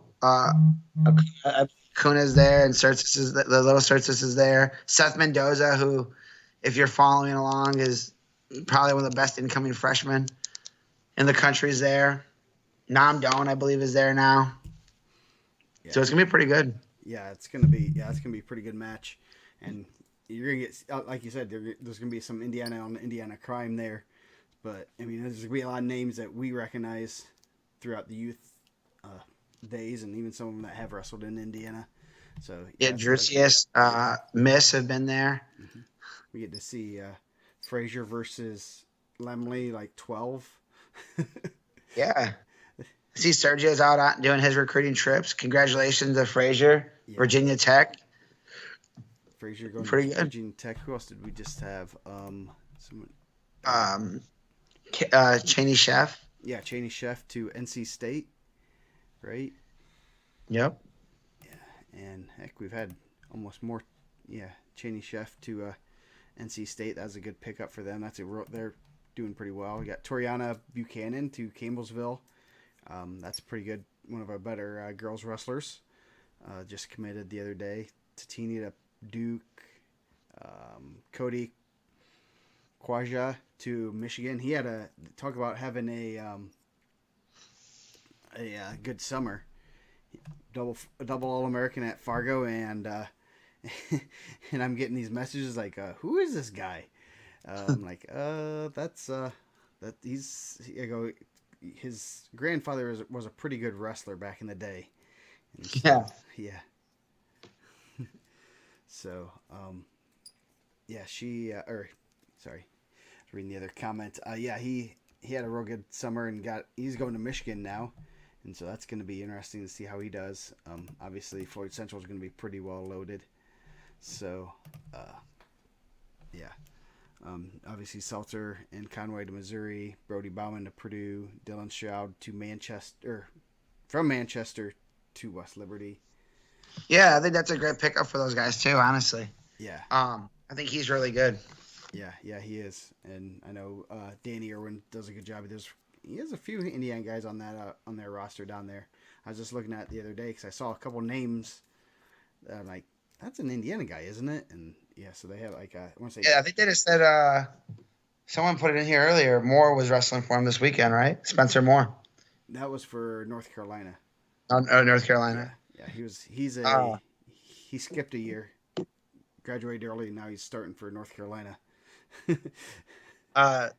there, and the little Certis is there. Seth Mendoza, who, if you're following along, is probably one of the best incoming freshmen in the country, is there. Nam Doan, I believe, is there now. Yeah. So it's gonna be pretty good. Yeah, it's gonna be a pretty good match, and you're gonna get, like you said, there's gonna be some Indiana crime there. But I mean, there's gonna be a lot of names that we recognize throughout the youth days, and even some of them that have wrestled in Indiana. So Yeah, yeah, so like, Drusius, Miss have been there. we get to see Frazier versus Lemley, like 12. Yeah. I see Sergio's out doing his recruiting trips. Congratulations to Frazier, Yeah. Virginia Tech. Frazier going Pretty to good. Virginia Tech. Who else did we just have? Someone. Cheney Chef. Yeah, Cheney Chef to NC State, right? Yep. Yeah, and heck, we've had almost more. Yeah, Cheney Chef to NC State. That's a good pickup for them. They're doing pretty well. We got Toriana Buchanan to Campbellsville. That's pretty good. One of our better girls wrestlers. Just committed the other day. Tatini to Duke. Cody Kwaja to Michigan. He had a talk about having a good summer. Double All-American at Fargo, and and I'm getting these messages like, "Who is this guy?" I'm like, that's that he's. I go, his grandfather was a pretty good wrestler back in the day. And so, yeah. So, yeah, sorry, reading the other comment. Yeah, he had a real good summer and he's going to Michigan now, and so that's going to be interesting to see how he does. Obviously, Floyd Central is going to be pretty well loaded. So, yeah. Obviously, Seltzer and Conway to Missouri, Brody Bauman to Purdue, Dylan Stroud to Manchester, from Manchester to West Liberty. Yeah, I think that's a great pickup for those guys too. Honestly. Yeah. I think he's really good. Yeah, he is, and I know Danny Irwin does a good job. He has a few Indiana guys on that on their roster down there. I was just looking at it the other day because I saw a couple names that I'm like, that's an Indiana guy, isn't it? And yeah, so they have like I want to say. Yeah, I think they just said someone put it in here earlier. Moore was wrestling for him this weekend, right? Spencer Moore. That was for North Carolina. North Carolina. Yeah, he skipped a year, graduated early, and now he's starting for North Carolina. The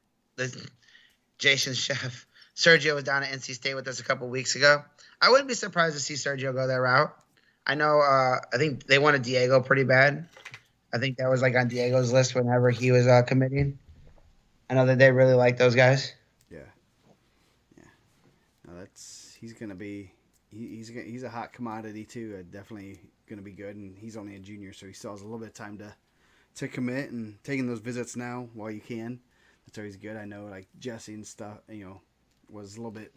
Jason Chef. Sergio was down at NC State with us a couple weeks ago. I wouldn't be surprised to see Sergio go that route. I know. I think they wanted Diego pretty bad. I think that was like on Diego's list whenever he was committing. I know that they really like those guys. Yeah. No, he's gonna be. He's a hot commodity too. Definitely gonna be good, and he's only a junior, so he still has a little bit of time to commit, and taking those visits now while you can. That's always good. I know like Jesse and stuff, was a little bit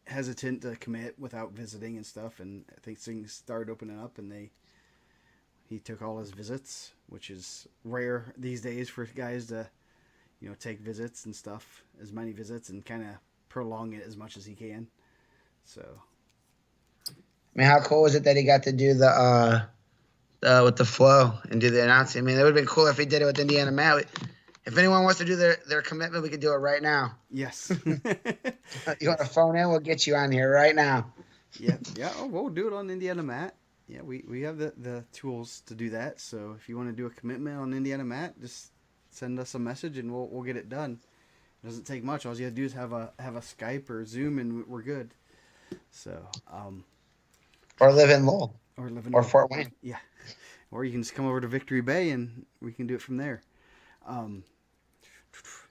hesitant to commit without visiting and stuff, and I think things started opening up, and he took all his visits, which is rare these days for guys to take visits and stuff, as many visits, and kind of prolong it as much as he can. So I mean, how cool was it that he got to do the with the flow and do the announcing? I mean, it would have been cool if he did it with Indiana Matt. If anyone wants to do their commitment, we can do it right now. Yes. You want to phone in? We'll get you on here right now. Yeah. Oh, we'll do it on Indiana Matt. Yeah, we have the tools to do that. So if you want to do a commitment on Indiana Matt, just send us a message and we'll get it done. It doesn't take much. All you have to do is have a Skype or Zoom, and we're good. So. Or live in Lowell. Or Fort Wayne. Yeah. Or you can just come over to Victory Bay and we can do it from there.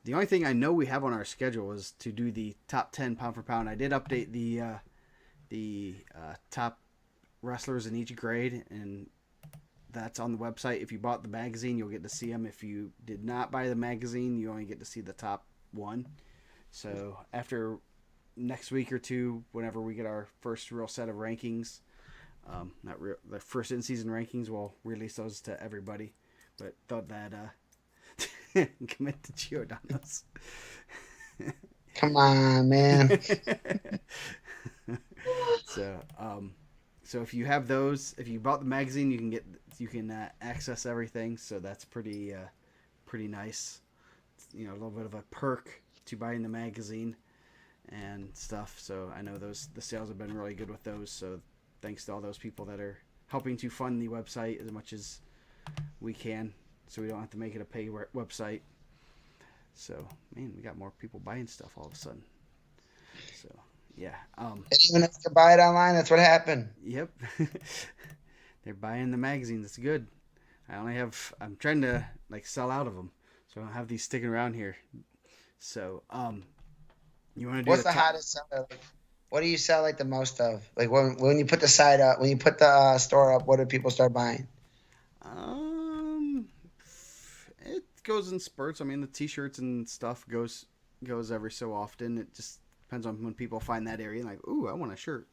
The only thing I know we have on our schedule is to do the top 10 pound for pound. I did update the top wrestlers in each grade, and that's on the website. If you bought the magazine, you'll get to see them. If you did not buy the magazine, you only get to see the top one. So after next week or two, whenever we get our first real set of rankings, the first in-season rankings, we'll release those to everybody. But thought that commit to Giordano's. Come on, man. So if you have those, if you bought the magazine, you can access everything. So that's pretty nice. A little bit of a perk to buying the magazine and stuff. So I know the sales have been really good with those. So thanks to all those people that are helping to fund the website as much as we can, so we don't have to make it a pay website. So man, we got more people buying stuff all of a sudden. So yeah, Didn't even know you could buy it online. That's what happened. yep, they're buying the magazines. It's good. I'm trying to like sell out of them, so I don't have these sticking around here. So you want to do What's the the top? hottest seller? Like, what do you sell like the most of? Like when you put the site up, when you put the store up, what do people start buying? Um, it goes in spurts. I mean, the t-shirts and stuff goes every so often. It just depends on when people find that area and like, ooh, I want a shirt.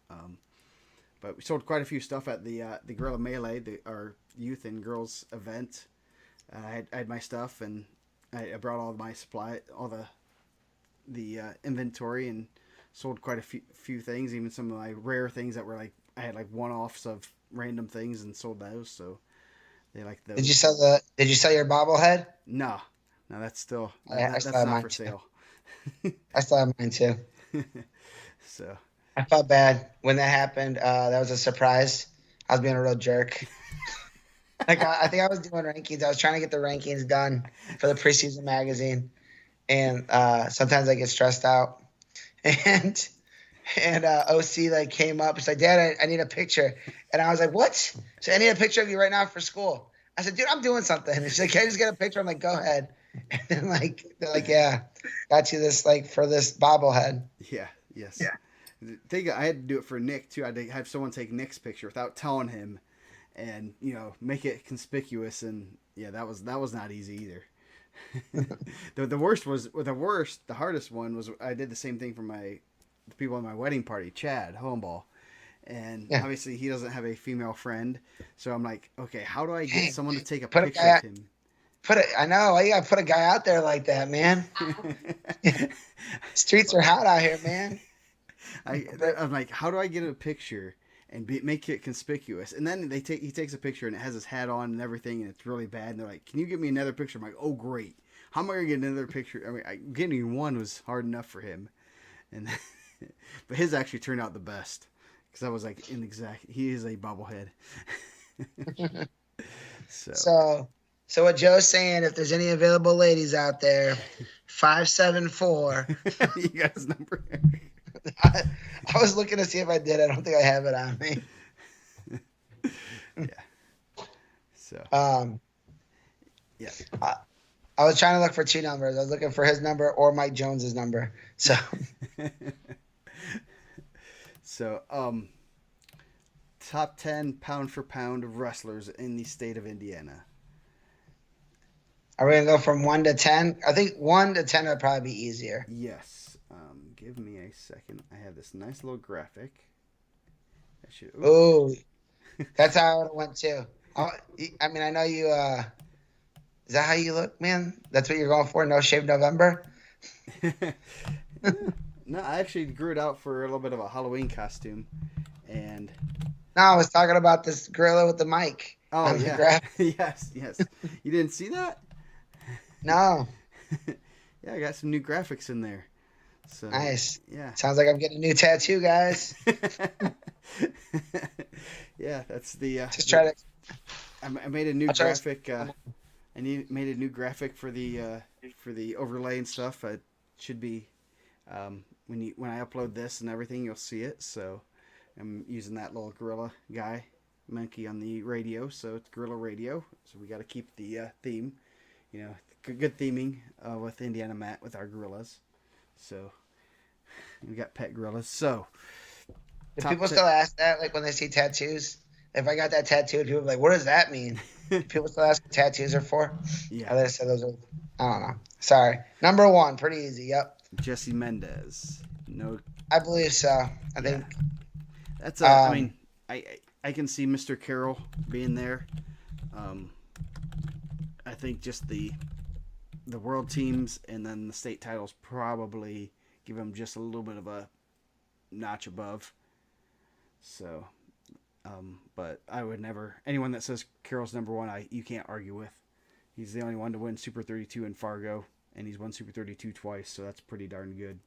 But we sold quite a few stuff at the Gorilla Melee, our youth and girls event. I had my stuff and I brought all my supply, all the inventory, and sold quite a few things, even some of my rare things that were like I had like one-offs of random things and sold those. So they like those. Did you sell your bobblehead? No, no, that's still I still that's have not mine for too. sale. I still have mine too. So I felt bad when that happened. That was a surprise. I was being a real jerk. Like I think I was doing rankings. I was trying to get the rankings done for the preseason magazine, and sometimes I get stressed out. And OC like came up. He's like, "Dad, I need a picture," and I was like, "What?" So I need a picture of you right now for school. I said, "Dude, I'm doing something." And she's like, "Can I just get a picture?" I'm like, "Go ahead." And then like they're like, "Yeah, got you this like for this bobblehead." yeah, yes. Yeah. I had to do it for Nick too. I had to have someone take Nick's picture without telling him, and make it conspicuous. And yeah, that was not easy either. The hardest one was I did the same thing for the people at my wedding party, Chad Homeball, and Yeah. obviously he doesn't have a female friend, so I'm like, okay, how do I get Dang, someone to take a put a picture guy of him? I know. Why you gotta put a guy out there like that, man? Streets are hot out here, man. I'm like, how do I get a picture and make it conspicuous? And then he takes a picture and it has his hat on and everything, and it's really bad. And they're like, can you get me another picture? I'm like, oh great. How am I gonna get another picture? I mean, getting one was hard enough for him, and but his actually turned out the best because I was like, he is a bobblehead. So what Joe's saying, if there's any available ladies out there, 574. You got his number. I was looking to see if I did. I don't think I have it on me. Yeah. So. Yeah. I was trying to look for two numbers. I was looking for his number or Mike Jones's number. So. So, top 10 pound for pound of wrestlers in the state of Indiana. Are we going to go from 1 to 10? I think 1 to 10 would probably be easier. Yes. Give me a second. I have this nice little graphic. Ooh. That's how I would have went too. I mean, I know you, is that how you look, man? That's what you're going for? No Shave November? No, I actually grew it out for a little bit of a Halloween costume. And no, I was talking about this gorilla with the mic. Oh, yeah. Yes. You didn't see that? No. Yeah, I got some new graphics in there. So, nice. Yeah. Sounds like I'm getting a new tattoo, guys. Yeah, that's the. Just try to. I made a new graphic. Made a new graphic for the overlay and stuff. It should be when I upload this and everything, you'll see it. So I'm using that little gorilla guy monkey on the radio. So it's gorilla radio. So we got to keep the theme. Good theming with Indiana Matt with our gorillas. So we got pet gorillas. So do people still ask that, like when they see tattoos? If I got that tattooed, people are like, "What does that mean?" People still ask what tattoos are for. Yeah. I said those are. I don't know. Sorry. Number 1, pretty easy. Yep. Jesse Mendez. No. I believe so. I think. That's. I mean, I can see Mr. Carroll being there. I think just the world teams and then the state titles probably give him just a little bit of a notch above. So, but I would never, anyone that says Carroll's number 1, you can't argue with. He's the only one to win Super 32 in Fargo, and he's won Super 32 twice, so that's pretty darn good.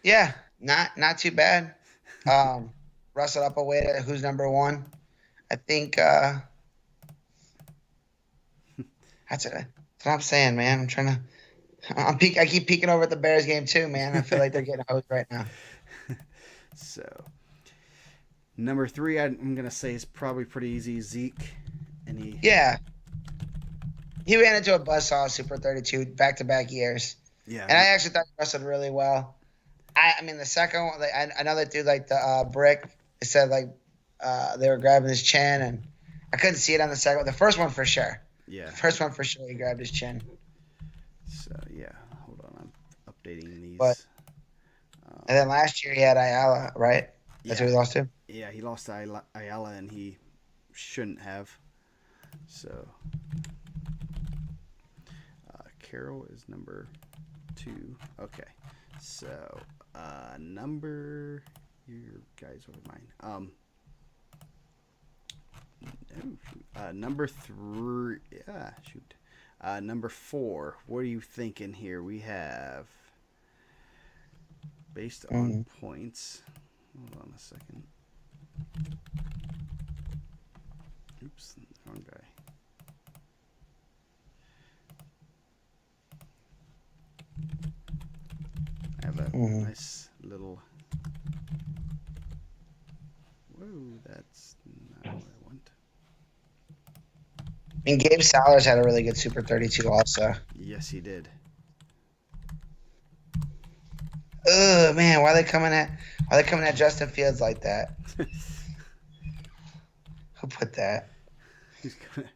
Yeah, not too bad. Rustle up a way to who's number 1. I think that's what I'm saying, man. I'm trying to. I keep peeking over at the Bears game too, man. I feel like they're getting hosed right now. So number 3, I'm gonna say is probably pretty easy. Zeke, and Yeah, he ran into a buzzsaw Super 32 back-to-back years, yeah, and I actually thought he wrestled really well. I mean, the second one, like, I know that dude, like the brick, it said like they were grabbing his chin, and I couldn't see it on the second one. The first one for sure. yeah. The first one for sure, he grabbed his chin. So yeah, hold on, I'm updating But these. and then last year he had Ayala, right? That's who Yeah, he lost to. yeah, he lost to Ayala, and he shouldn't have. So Carroll is number 2. Okay, so number your guys over mine. Number 3. Yeah, shoot. Number 4. What are you thinking here? We have based on points. Hold on a second. Oops, wrong guy. I have a nice little. Whoa, that's not what I want. I mean, Gabe Salers had a really good Super 32 also. Yes, he did. Ugh, man, why are they coming at Justin Fields like that? Who put that? He's gonna.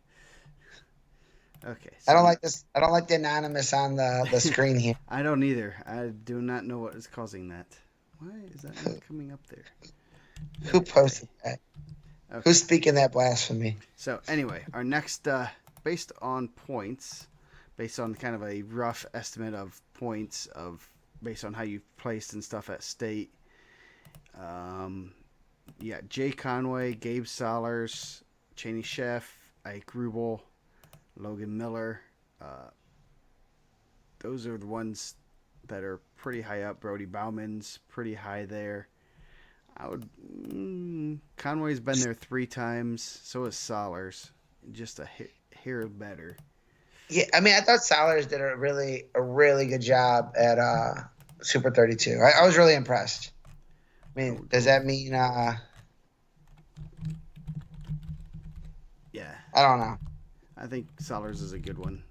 Okay. I don't like this. I don't like the anonymous on the screen here. I don't either. I do not know what is causing that. Why is that not coming up there? Who posted that? Okay. Who's speaking that blasphemy? So anyway, our next, based on points, based on kind of a rough estimate of points based on how you placed and stuff at state. Yeah, Jay Conway, Gabe Solers, Cheney Chef, Ike Rubel, Logan Miller. Those are the ones that are pretty high up. Brody Bauman's pretty high there. I would. Conway's been there 3 times. So is Solers. Just a hair better. Yeah, I mean, I thought Salers did a really good job at Super 32. I was really impressed. I mean, does that mean? Yeah. I don't know. I think Solers is a good one,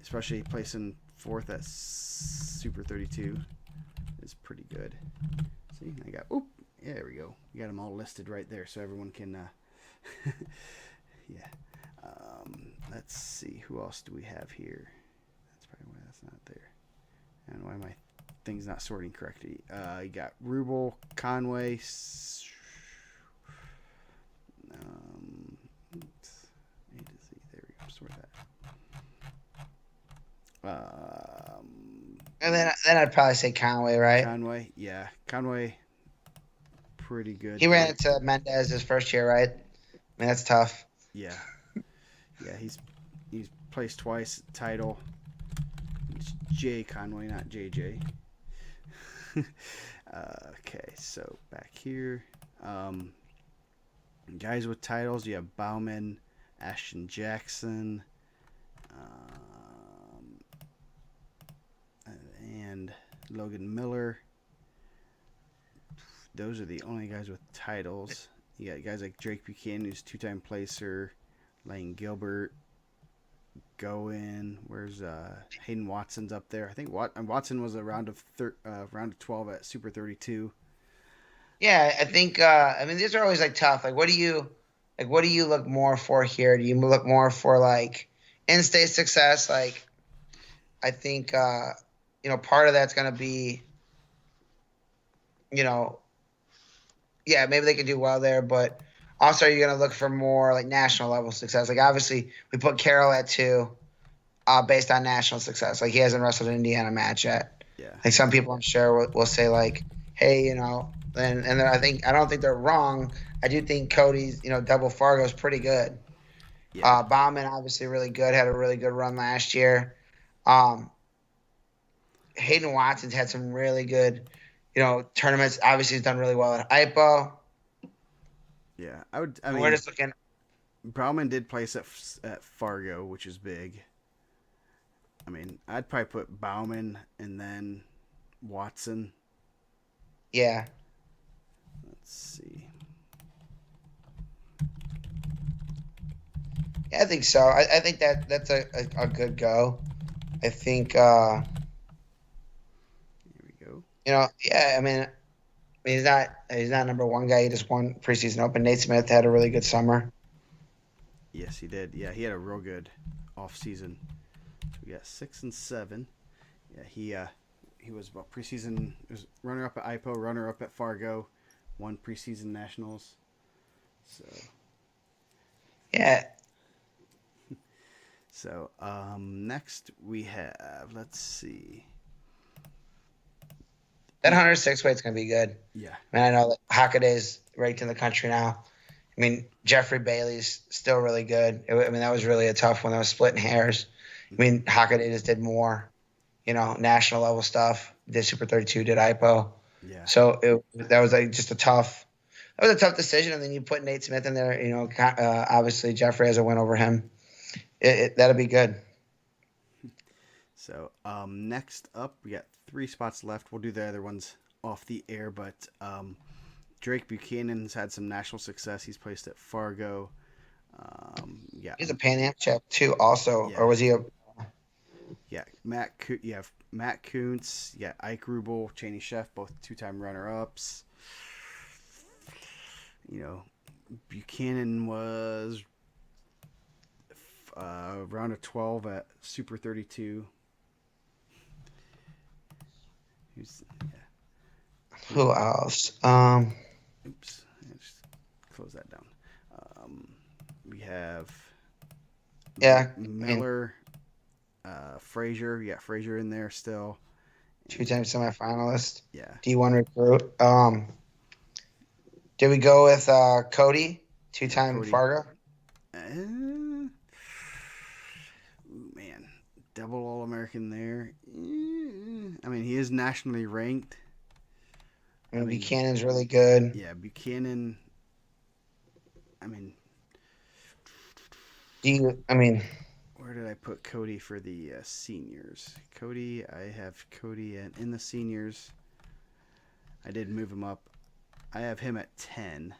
especially placing 4th at Super 32 is pretty good. See, I got. Oop, yeah, there we go. You got them all listed right there, so everyone can. Yeah. Let's see. Who else do we have here? That's probably why that's not there. And why my thing's not sorting correctly. You got Rubel, Conway. A to Z. There we go. Sort that. And then I'd probably say Conway, right? Conway, yeah. Conway, pretty good. He ran into Mendez his first year, right? I mean, that's tough. Yeah. Yeah, he's placed twice title. It's Jay Conway, not JJ. Okay, so back here. Guys with titles, you have Bauman, Ashton Jackson, and Logan Miller. Those are the only guys with titles. You got guys like Drake Buchanan, who's 2-time placer, Lane Gilbert, where's Hayden Watson's up there. I think Watson was a round of 12 at Super 32. Yeah, I think. I mean, these are always like tough. Like, what do you look more for here? Do you look more for like in-state success? Like, I think part of that's gonna be, yeah, maybe they could do well there, but also you're gonna look for more like national level success. Like, obviously, we put Carroll at 2, based on national success. Like, he hasn't wrestled an Indiana match yet. Yeah. Like, some people I'm sure will say like, hey, and I don't think they're wrong. I do think Cody's, double Fargo is pretty good. Yeah. Bauman obviously really good, had a really good run last year. Hayden Watson's had some really good, tournaments. Obviously, he's done really well at IPO. Yeah, I mean, we're just looking. Bauman did place at Fargo, which is big. I mean, I'd probably put Bauman and then Watson. Yeah. Let's see. Yeah, I think so. I think that's a good go. I think Here we go. yeah. I mean, he's not number one guy. He just won preseason open. Nate Smith had a really good summer. Yes, he did. Yeah, he had a real good off season. So we got 6 and 7. Yeah, he was about preseason. Was runner up at IPO, runner up at Fargo, won preseason nationals. So Yeah. next we have, let's see. That 106 weight's gonna be good. Yeah. I mean, I know that Hockaday's ranked in the country now. I mean, Jeffrey Bailey's still really good. I mean, that was really a tough one. That was splitting hairs. I mean, Hockaday just did more, national level stuff. Did Super 32, did IPO. Yeah. So that was like just that was a tough decision. And then you put Nate Smith in there. Obviously Jeffrey has a win over him. That'll be good. So next up, we got 3 spots left. We'll do the other ones off the air, but Drake Buchanan's had some national success. He's placed at Fargo. Yeah. He's a Pan Am champ too, also, Yeah. or was he a? Yeah, Matt Kuntz. Yeah, Ike Rubel, Cheney Chef, both 2-time runner-ups. Buchanan was round of 12 at Super 32. Who else? Oops, just close that down. We have Miller, Frazier. Yeah, Frazier in there still. 2-time semifinalist. Yeah. D1 recruit. Did we go with Cody? 2-time Cody. Fargo. Man, double All-American there. I mean, he is nationally ranked. I mean, Buchanan's really good. Yeah, Buchanan. I mean, where did I put Cody for the seniors? Cody, I have Cody in the seniors. I did move him up. I have him at 10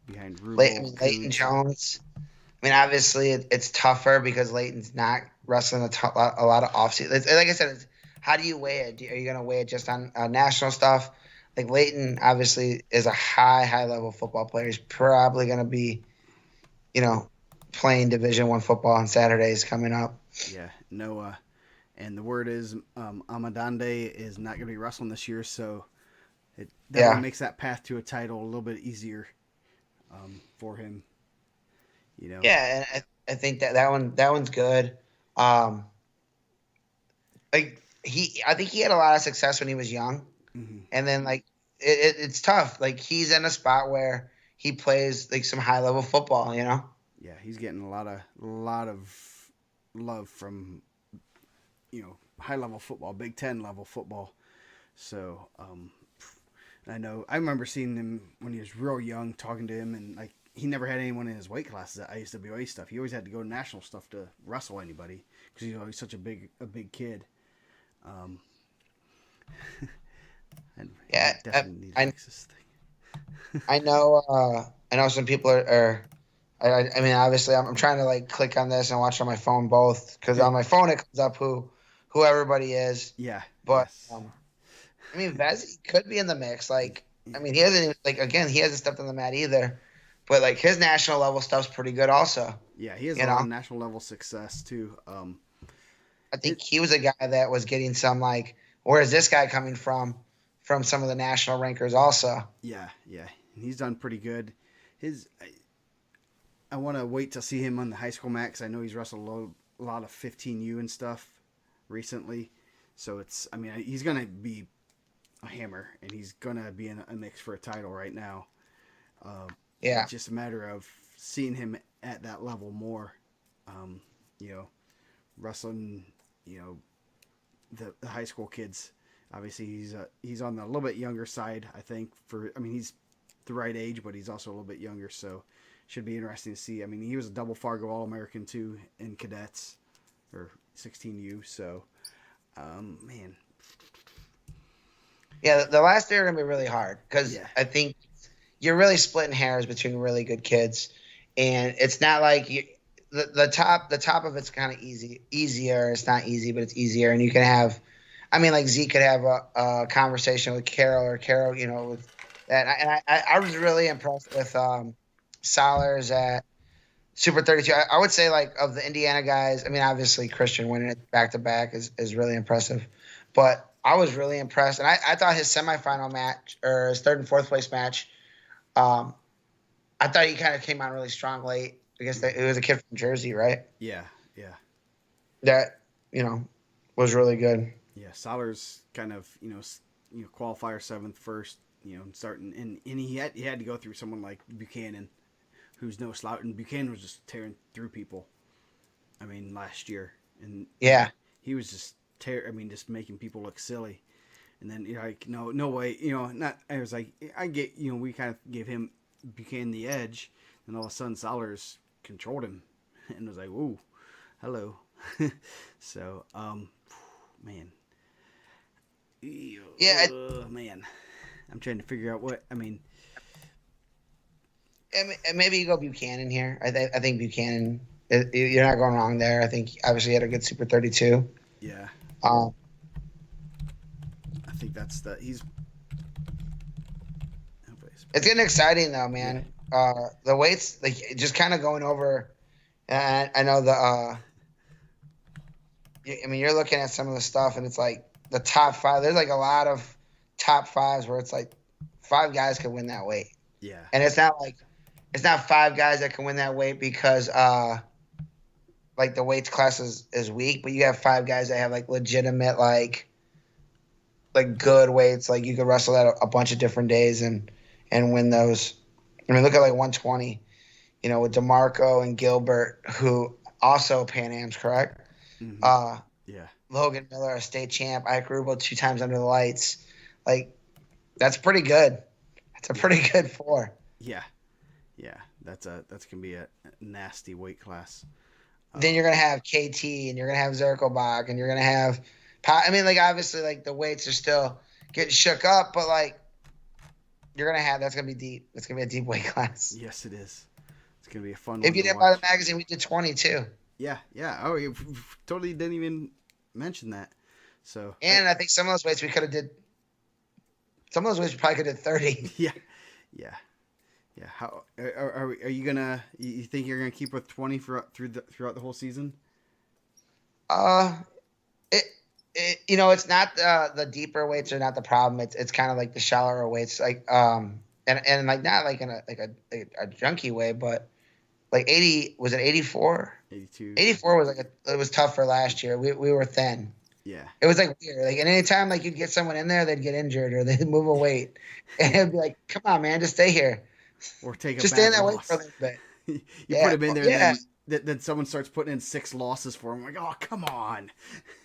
behind Rubel. Leighton Jones. I mean, obviously it's tougher because Leighton's not wrestling a lot of offseason. Like I said, how do you weigh it? Are you going to weigh it just on national stuff? Like Leighton obviously is a high level football player. He's probably going to be, playing Division I football on Saturdays coming up. Yeah, no, and the word is Amadande is not going to be wrestling this year, so it definitely makes that path to a title a little bit easier for him. Yeah, and I think that one's good. I think he had a lot of success when he was young, and then it's tough. Like he's in a spot where he plays like some high level football. Yeah, he's getting a lot of love from high level football, Big Ten level football. So I remember seeing him when he was real young, talking to him, and he never had anyone in his weight classes at ISWA stuff. He always had to go to national stuff to wrestle anybody because he's always such a big kid. Yeah, definitely need to fix this thing. I know some people are I mean, obviously, I'm trying to click on this and watch on my phone both because on my phone it comes up who everybody is. Yeah, but yes. I mean, Vezzy could be in the mix. I mean, he hasn't again, he hasn't stepped on the mat either. But his national level stuff's pretty good also. Yeah, he has a lot of national level success too. I think he was a guy that was getting some where is this guy coming from some of the national rankers also. Yeah, he's done pretty good. I want to wait to see him on the high school mat because I know he's wrestled a lot of 15U and stuff recently. So he's going to be a hammer and he's going to be in a mix for a title right now. Yeah. It's just a matter of seeing him at that level more, wrestling, the high school kids. Obviously, he's on the little bit younger side, I think. He's the right age, but he's also a little bit younger, so should be interesting to see. I mean, he was a double Fargo All-American too in cadets, or 16U. So, man. Yeah, the last three are gonna be really hard because Yeah. I think you're really splitting hairs between really good kids, and it's not like the top of it's kind of easier. It's not easy, but it's easier, and you can have. I mean, like Zeke could have a conversation with Carol or Carol, with that. And I was really impressed with Solers at Super 32. I would say, like, of the Indiana guys, I mean, obviously Christian winning it back to back is really impressive, but I was really impressed, and I thought his semifinal match or his third and fourth place match, I thought he kind of came on really strong late. I guess it was a kid from Jersey, right? Yeah. That was really good. Yeah. Solers kind of qualifier 7th first, starting and he had to go through someone like Buchanan, who's no slouch, and Buchanan was just tearing through people. I mean, last year, and Yeah. he was just just making people look silly. And then like no way, not. I was like, I get, we kind of gave him Buchanan the edge, and all of a sudden Solers controlled him, and was like, "Whoa, hello." So, man. Yeah. Man, I'm trying to figure out what I mean. And maybe you go Buchanan here. I think Buchanan. You're not going wrong there. I think obviously he had a good Super 32. Yeah. Um, I think he's. It's getting exciting though, man. Yeah. The weights, like, just kind of going over. And I know I mean, you're looking at some of the stuff, and it's like the top 5. There's like a lot of top 5s where it's like 5 guys could win that weight. Yeah. And it's not 5 guys that can win that weight because like the weights class is weak, but you have 5 guys that have like legitimate like good weights. Like you could wrestle that a bunch of different days and win those. I mean, look at like 120, with DeMarco and Gilbert, who also Pan Am's, correct? Mm-hmm. Yeah. Logan Miller, a state champ. Ike Rubel 2 times under the lights. Like, that's pretty good. That's a pretty good 4. Yeah. That's gonna be a nasty weight class. Then you're gonna have KT, and you're gonna have Zirkelbach, and you're gonna have. I mean, like, obviously, like, the weights are still getting shook up, but like, you're gonna have. That's gonna be deep. It's gonna be a deep weight class. Yes, it is. It's gonna be a fun. If you didn't buy the magazine, we did 22. Yeah. Oh, you totally didn't even mention that. So. And I think some of those weights we could have did. Some of those weights we probably could have did 30. Yeah. How are you gonna? You think you're gonna keep with 20 throughout the whole season? It's not the deeper weights are not the problem. It's kind of like the shallower weights, like and like not like in a junkie way, but like 80, was it 84? 82. 84 was it was tough for last year. We were thin. Yeah. It was like weird. Like, and anytime like you'd get someone in there, they'd get injured or they'd move a weight, and it'd be like, come on, man, just stay here. Or take a just bad stay in that loss. weight for a little bit. You put him in there, and then someone starts putting in 6 losses for him. Like, oh, come on.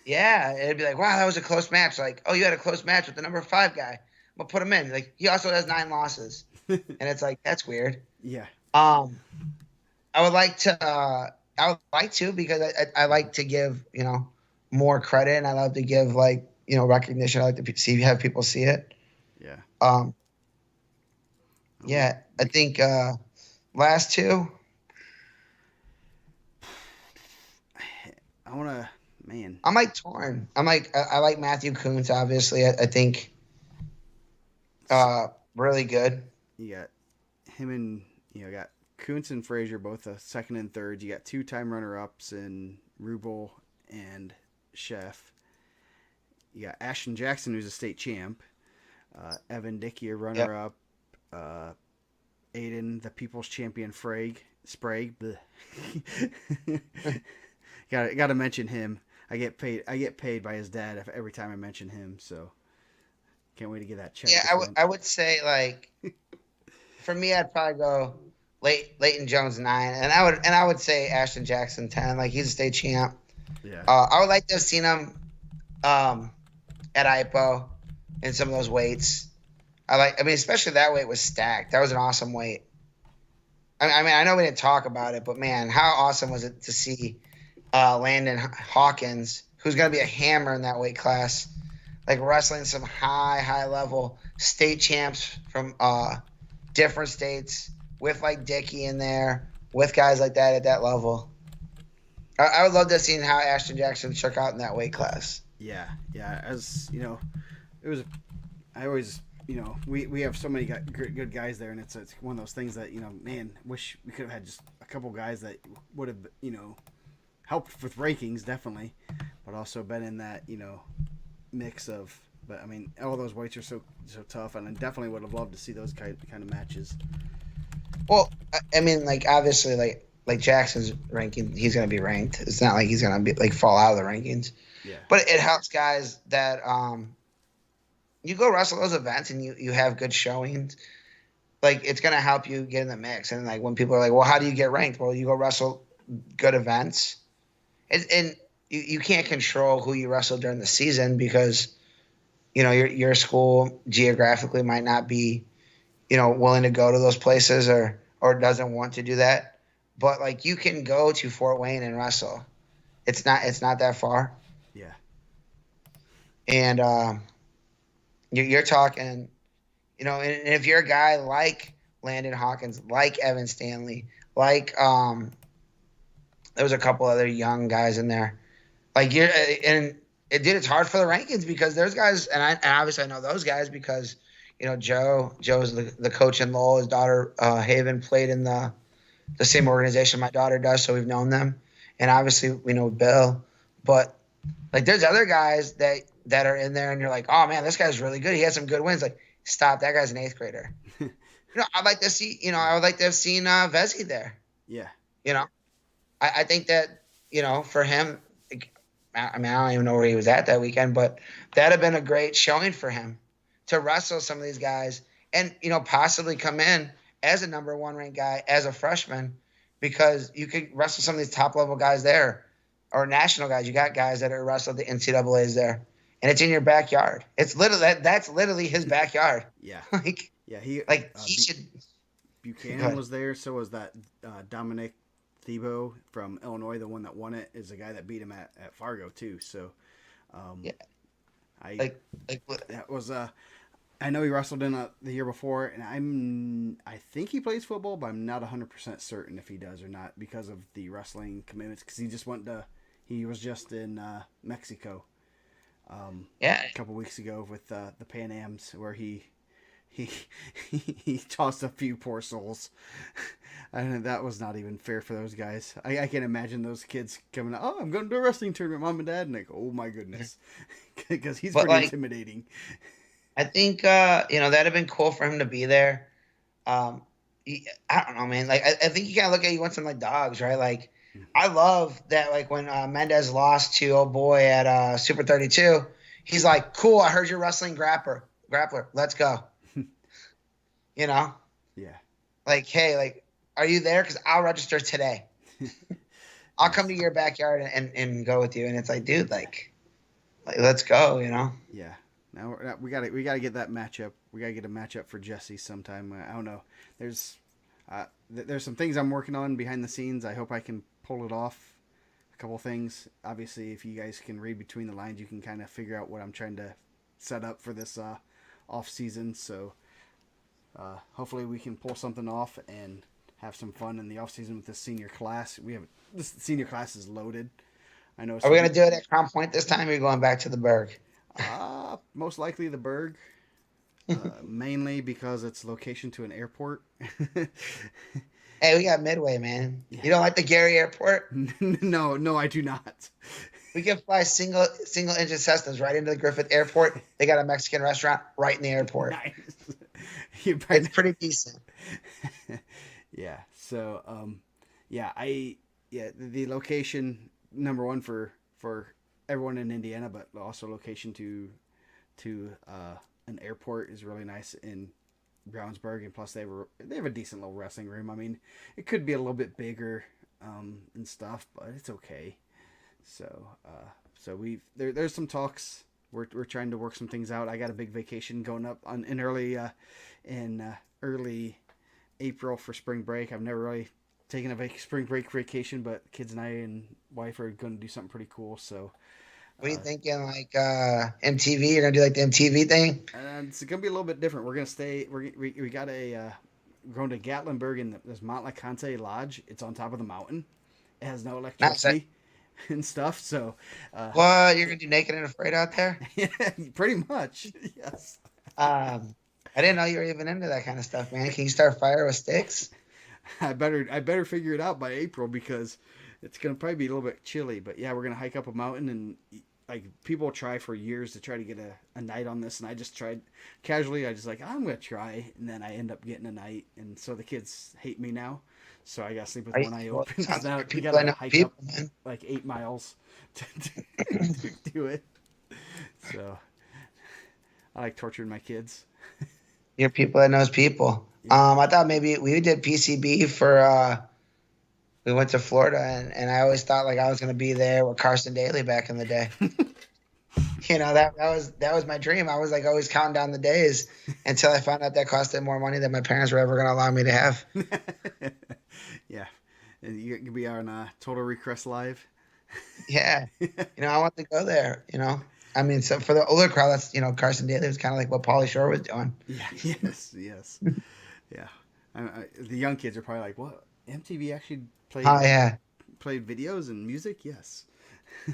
Yeah, it'd be like, wow, that was a close match. Like, oh, you had a close match with the number 5 guy. I'm gonna put him in. Like, he also has 9 losses, and it's like, that's weird. Yeah. I would like to because I like to give more credit, and I love to give recognition. I like to have people see it. Yeah. Yeah, I think last 2. I wanna, man. I'm like torn. I like Matthew Kuntz, obviously. I think really good. You got him and got Kuntz and Frazier both a 2nd and 3rd. You got 2-time runner-ups in Rubel and Chef. You got Ashton Jackson, who's a state champ. Evan Dickey, a runner-up. Aiden, the people's champion, Sprague. Got to mention him. I get paid by his dad every time I mention him. So can't wait to get that check. Yeah, I would say, like, for me, I'd probably go Leighton Jones 9, and I would say Ashton Jackson 10. Like, he's a state champ. Yeah. I would like to have seen him at IPO in some of those weights. I mean, especially that weight was stacked. That was an awesome weight. I mean, I know we didn't talk about it, but man, how awesome was it to see Landon Hawkins, who's going to be a hammer in that weight class, like wrestling some high level state champs from different states with like Dickey in there, with guys like that at that level. I would love to see how Ashton Jackson shook out in that weight class. Yeah. As you know, it was. I always, we have so many good guys there, and it's one of those things that man, wish we could have had just a couple guys that would have helped with rankings definitely, but also been in that mix of. But I mean, all those weights are so tough, and I definitely would have loved to see those kind of matches. Well, I mean, like obviously, like Jackson's ranking, he's going to be ranked. It's not like he's going to be like fall out of the rankings. Yeah. But it helps guys that you go wrestle those events and you have good showings. Like it's going to help you get in the mix. And like when people are like, well, how do you get ranked? Well, you go wrestle good events, and you can't control who you wrestle during the season because your school geographically might not be willing to go to those places or doesn't want to do that. But like you can go to Fort Wayne and wrestle. It's not that far. Yeah. And you're talking, and if you're a guy like Landon Hawkins, like Evan Stanley, like there was a couple other young guys in there, like it's hard for the rankings because there's guys, and obviously I know those guys because Joe's the coach in Lowell. His daughter Haven played in the same organization my daughter does, so we've known them, and obviously we know Bill, but like there's other guys that are in there, and you're like, oh man, this guy's really good. He has some good wins. Like, stop, that guy's an 8th grader. I'd like to see, I would like to have seen Vesey there. Yeah. I think that, for him, I mean, I don't even know where he was at that weekend, but that'd have been a great showing for him to wrestle some of these guys and, possibly come in as a number 1 ranked guy as a freshman because you could wrestle some of these top level guys there or national guys. You got guys that are wrestled the NCAAs there. And it's in your backyard. It's literally that's literally his backyard. Yeah. He should. Buchanan was there. So was that Dominic Thiebaud from Illinois, the one that won it, is the guy that beat him at Fargo too. So, yeah. That was I know he wrestled in the year before, and I think he plays football, but I'm not 100% certain if he does or not because of the wrestling commitments. Because he was just in Mexico. A couple weeks ago with the Pan Ams where he tossed a few poor souls. And that was not even fair for those guys. I can imagine those kids coming out, oh, I'm going to a wrestling tournament, Mom and Dad. And like, oh my goodness. Because he's pretty intimidating. I think, that'd have been cool for him to be there. I don't know, man. Like, I think you gotta look at you want some like dogs, right? Like, I love that, like, when Mendez lost to old boy at Super 32, he's like, cool, I heard you're wrestling grappler. Let's go. Yeah. Like, hey, like, are you there? Because I'll register today. I'll come to your backyard and go with you. And it's like, dude, like let's go, Yeah. Now we gotta get that matchup. We gotta get a matchup for Jesse sometime. I don't know. There's some things I'm working on behind the scenes. I hope I can pull it off. A couple things. Obviously, if you guys can read between the lines, you can kind of figure out what I'm trying to set up for this off season. So hopefully we can pull something off and have some fun in the off season with this senior class. This senior class is loaded. I know. Are we gonna do it at Crown Point this time? Or are you going back to the Berg? Most likely the Berg. Mainly because it's location to an airport. Hey, we got Midway, man. Yeah. You don't like the Gary Airport? No, I do not. We can fly single engine Cessnas right into the Griffith Airport. They got a Mexican restaurant right in the airport. Nice. It's pretty decent. Yeah. So, the location #1 for everyone in Indiana, but also location to an airport is really nice in Brownsburg, and plus they have a decent little wrestling room. I mean, it could be a little bit bigger and stuff, but it's okay. So there's some talks. We're trying to work some things out. I got a big vacation going up in early April for spring break. I've never really taking a spring break vacation, but kids and I and wife are going to do something pretty cool. So What are you thinking? Like MTV? You're gonna do like the MTV thing? and it's going to be a little bit different. We're going to stay. We got we're going to Gatlinburg in this Mount LeConte Lodge. It's on top of the mountain. It has no Nice. electricity and stuff. So, What you're gonna do? Naked and Afraid out there? yeah, pretty much, yes. Um, I didn't know you were even into that kind of stuff, man. Can you start fire with sticks? I better figure it out by April because it's gonna probably be a little bit chilly. But yeah, we're gonna hike up a mountain and like people try for years to try to get a night on this, and I just tried casually. I just like I'm gonna try, and then I end up getting a night, and so the kids hate me now. So I gotta sleep with one eye Well, open because sounds now like we people I gotta know hike up people, man. like 8 miles to do it. So I like torturing my kids. You're people that knows people. Yeah. I thought maybe we did PCB for we went to Florida and I always thought like I was gonna be there with Carson Daly back in the day. You know, that was my dream. I was like always counting down the days until I found out that costed more money than my parents were ever gonna allow me to have. Yeah, and you could be on Total Request Live. Yeah. I want to go there, I mean, so for the older crowd, that's Carson Daly was kind of like what Pauly Shore was doing. Yeah, yes, yeah. The young kids are probably like, "What? MTV actually played Oh yeah. played videos and music?" Yes,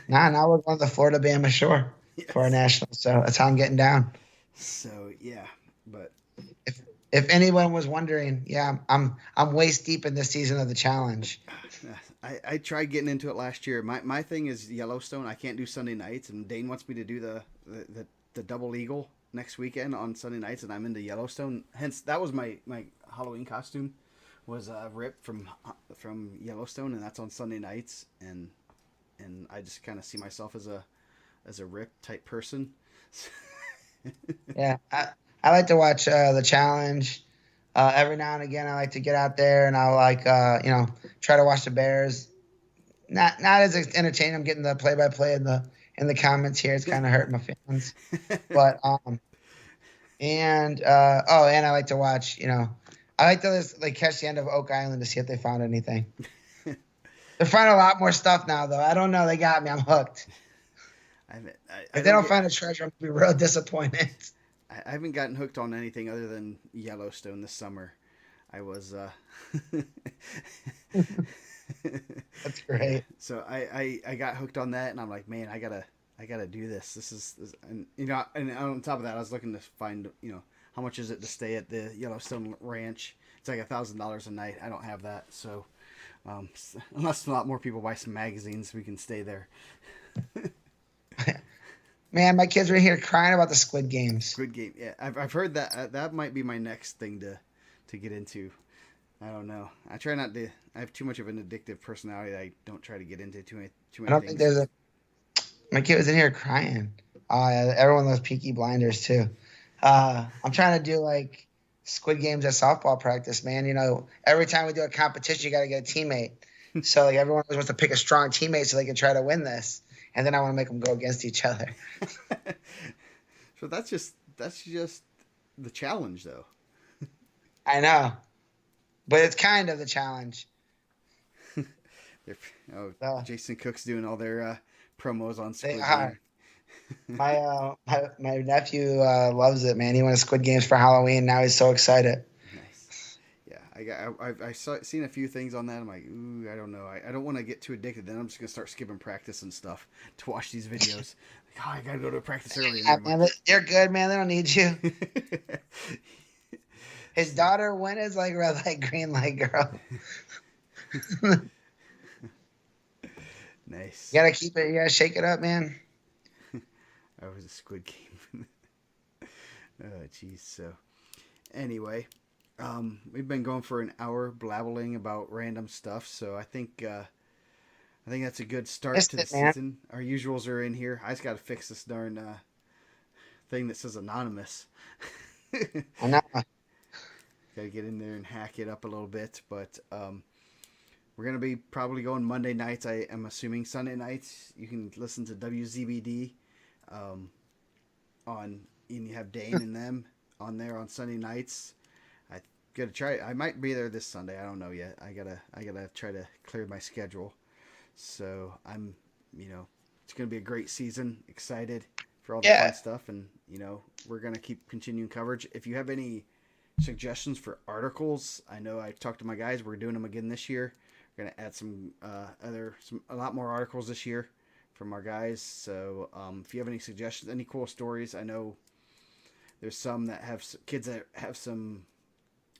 Now we're going to the Florida Bama Shore for our yes. national. So that's how I'm getting down. So yeah, but If anyone was wondering, yeah, I'm waist deep in this season of the challenge. I tried getting into it last year. My thing is Yellowstone. I can't do Sunday nights, and Dane wants me to do the double eagle next weekend on Sunday nights, and I'm into Yellowstone. Hence, that was my Halloween costume was ripped from Yellowstone, and that's on Sunday nights, and I just kind of see myself as a Rip type person. Yeah, I like to watch the challenge. Every now and again, I like to get out there and I'll like try to watch the Bears. Not as entertaining. I'm getting the play by play in the comments here. It's kind of hurting my feelings. But and I like to watch. I like to like catch the end of Oak Island to see if they found anything. They're finding a lot more stuff now, though. I don't know. They got me. I'm hooked. If they don't find a treasure, I'm gonna be real disappointed. I haven't gotten hooked on anything other than Yellowstone this summer. I was That's great. so I got hooked on that, and I'm like, man, I gotta do this. This is and on top of that, I was looking to find how much is it to stay at the Yellowstone Ranch. It's like $1,000 a night. I don't have that, so unless a lot more people buy some magazines, we can stay there. Man, my kids were here crying about the Squid Games. Squid Game, yeah, I've heard that that might be my next thing to get into. I don't know. I try not to. I have too much of an addictive personality. I don't try to get into too many I don't things. think there's a. My kid was in here crying. Yeah, everyone loves Peaky Blinders too. I'm trying to do like Squid Games at softball practice, man. Every time we do a competition, you got to get a teammate. So like everyone wants to pick a strong teammate so they can try to win this. And then I want to make them go against each other. So that's just the challenge, though. I know, but it's kind of the challenge. Jason Cook's doing all their promos on Squid They are. Game. My nephew loves it, man. He went to Squid Games for Halloween. Now he's so excited. Nice. Yeah, seen a few things on that. I'm like, ooh, I don't know. I don't want to get too addicted. Then I'm just gonna start skipping practice and stuff to watch these videos. Like, I gotta go to practice early. Yeah, man, you're good, man. They don't need you. His daughter went as like red light, green light girl. Nice. You gotta keep it. You gotta shake it up, man. That was a Squid Game. Oh, jeez. So, anyway, we've been going for an hour blabbling about random stuff. So I think that's a good start to the season. Our usuals are in here. I just got to fix this darn thing that says anonymous. I know. Got to get in there and hack it up a little bit, but we're gonna be probably going Monday nights. I am assuming Sunday nights. You can listen to WZBD. And you have Dane and them on there on Sunday nights. Gotta try. I might be there this Sunday. I don't know yet. I gotta try to clear my schedule. So I'm, it's gonna be a great season. Excited for all the fun Yeah. stuff, and we're gonna keep continuing coverage. If you have any suggestions for articles, I know I talked to my guys. We're doing them again this year. We're gonna add a lot more articles this year from our guys. So if you have any suggestions, any cool stories, I know there's some that have kids that have some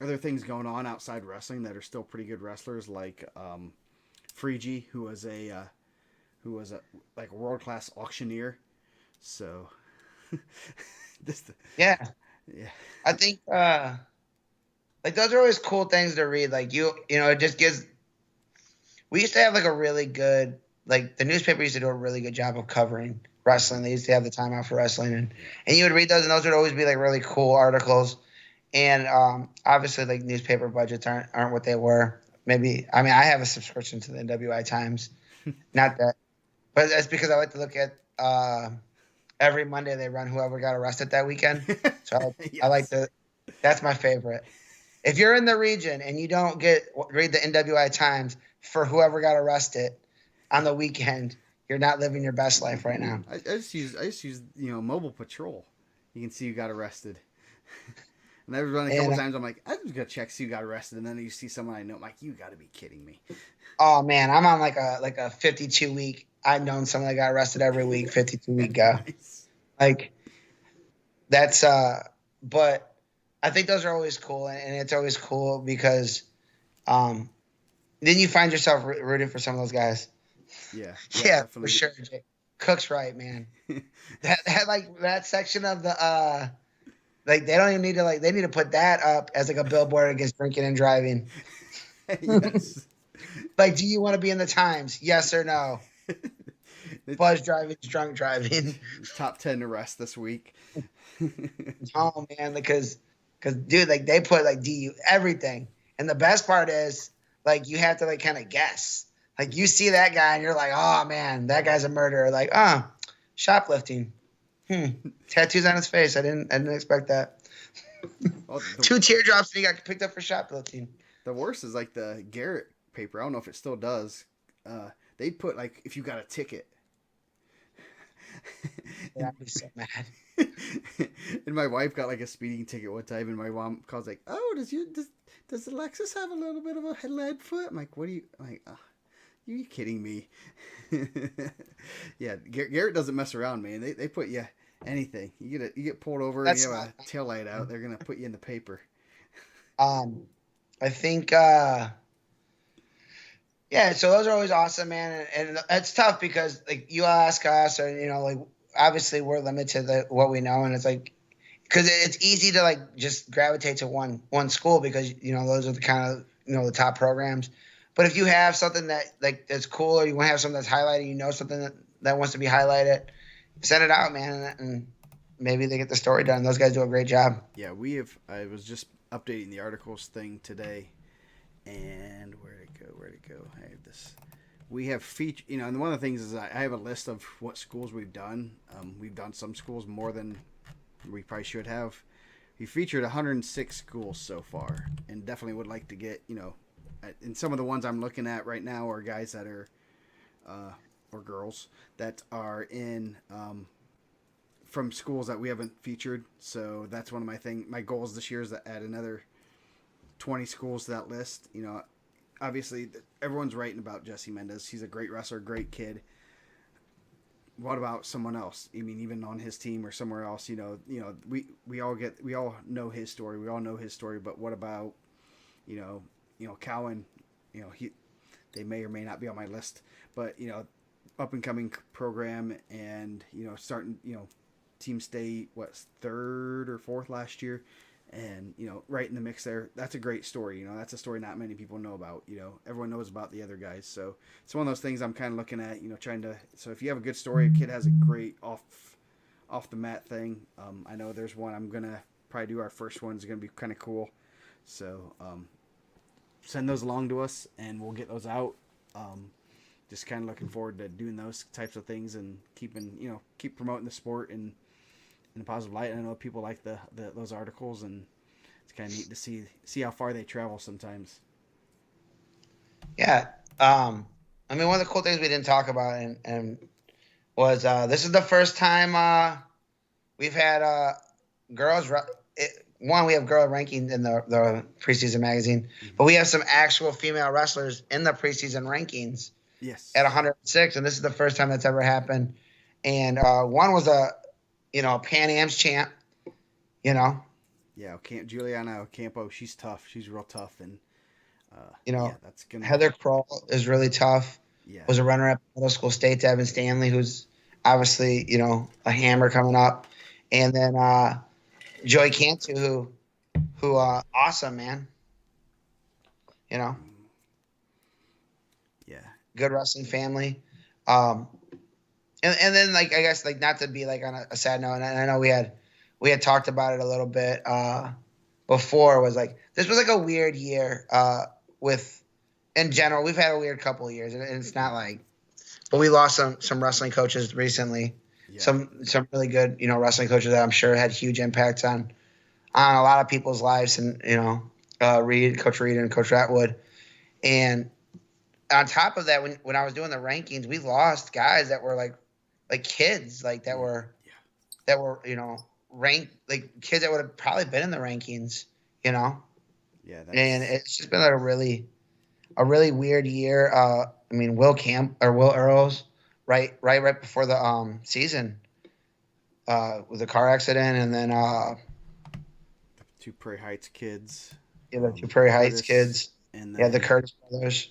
other things going on outside wrestling that are still pretty good wrestlers, like Freegee, who was a like a world class auctioneer. So this, Yeah. yeah, I think like those are always cool things to read. Like it just gives. We used to have like a really good, like the newspaper used to do a really good job of covering wrestling. They used to have the time out for wrestling, and you would read those, and those would always be like really cool articles. And obviously, like newspaper budgets aren't what they were. Maybe I mean I have a subscription to the NWI Times, not that, but that's because I like to look at every Monday they run whoever got arrested that weekend. So I like yes. to. That's my favorite. If you're in the region and you don't read the NWI Times for whoever got arrested on the weekend, you're not living your best life right now. I just use mobile patrol. You can see who got arrested. And I've run a couple And times. I'm like, I'm just gonna check see who got arrested, and then you see someone I know. I'm like, you got to be kidding me. oh man, I'm on like a 52 week. I've known someone that got arrested every week, 52-week go. Nice. Like that's but I think those are always cool, and it's always cool because then you find yourself rooting for some of those guys. Yeah, Yeah, for definitely. sure. Jake. Cook's right, man. That section of the like they don't even need to they need to put that up as like a billboard against drinking and driving. Yes. Like, do you want to be in the Times? Yes or no? Buzz driving, drunk driving. Top 10 arrests this week. Oh man, because dude, like they put like DU everything, and the best part is like you have to like kind of guess. Like you see that guy and you're like, oh man, that guy's a murderer. Like, shoplifting. Tattoos on his face. I didn't expect that. Well, 2 teardrops and he got picked up for shoplifting. the worst is like the Garrett paper. I don't know if it still does. They put like if you got a ticket. Yeah, I'd be so mad. And my wife got like a speeding ticket one time, and my mom calls like, "Oh, does Alexis have a little bit of a lead foot?" I'm like, "What are you I'm like? Oh, you kidding me?" Yeah, Garrett doesn't mess around, man. They put you anything. You get pulled over and That's you have a tail light out, they're gonna put you in the paper. I think yeah, so those are always awesome, man, and it's tough because like you ask us, or like obviously we're limited to what we know, and it's like because it's easy to like just gravitate to one school because those are the kind of the top programs. But if you have something that like that's cool, or you want to have something that's highlighted, something that wants to be highlighted, send it out, man, and maybe they get the story done. Those guys do a great job. Yeah, I was just updating the articles thing today, and where'd it go? I have this. We have feature, and one of the things is I have a list of what schools we've done. We've done some schools more than we probably should have. We featured 106 schools so far, and definitely would like to get, and some of the ones I'm looking at right now are guys that are, or girls that are in, from schools that we haven't featured. So that's one of my goals this year is to add another 20 schools to that list. Obviously everyone's writing about Jesse Mendez. He's a great wrestler, great kid. What about someone else? I mean, even on his team or somewhere else, we all know his story. We all know his story, but what about, Cowan, they may or may not be on my list, but, up and coming program and, starting, team state, third or fourth last year, and right in the mix there. That's a great story. That's a story not many people know about. Everyone knows about the other guys, so it's one of those things I'm kind of looking at, trying to. So if you have a good story, a kid has a great off the mat thing. I know there's one I'm gonna probably do. Our first one's gonna be kind of cool, so send those along to us and we'll get those out. Just kind of looking forward to doing those types of things and keep promoting the sport in a positive light. I know people like those articles, and it's kind of neat to see how far they travel sometimes. Yeah. I mean, one of the cool things we didn't talk about and was this is the first time we've had girls. One, we have girl rankings in the preseason magazine, but we have some actual female wrestlers in the preseason rankings Yes. at 106, and this is the first time that's ever happened. And one was a Pan Am's champ, you know, Yeah, Juliana Ocampo, she's tough. She's real tough, and you know, yeah, that's gonna. Heather Kroll is really tough. Yeah, Was a runner-up middle school state to Evan Stanley, who's obviously a hammer coming up, and then Joy Cantu, who awesome man, you know, yeah, good wrestling family, um, and then like I guess like not to be like on a sad note, and I know we had talked about it a little bit before, was like this was like a weird year with in general. We've had a weird couple of years, and it's not like, but we lost some wrestling coaches recently. yeah, Some really good wrestling coaches that I'm sure had huge impacts on a lot of people's lives, and Coach Reed and Coach Ratwood. And on top of that, when I was doing the rankings, we lost guys that were like kids, like yeah, that were ranked, like kids that would have probably been in the rankings, you know. yeah. And That's it's just been like a really weird year. I mean, Will Earls, right before the season, with a car accident, and then two Prairie Heights kids. the two Prairie Heights Curtis, kids, and the then Curtis brothers.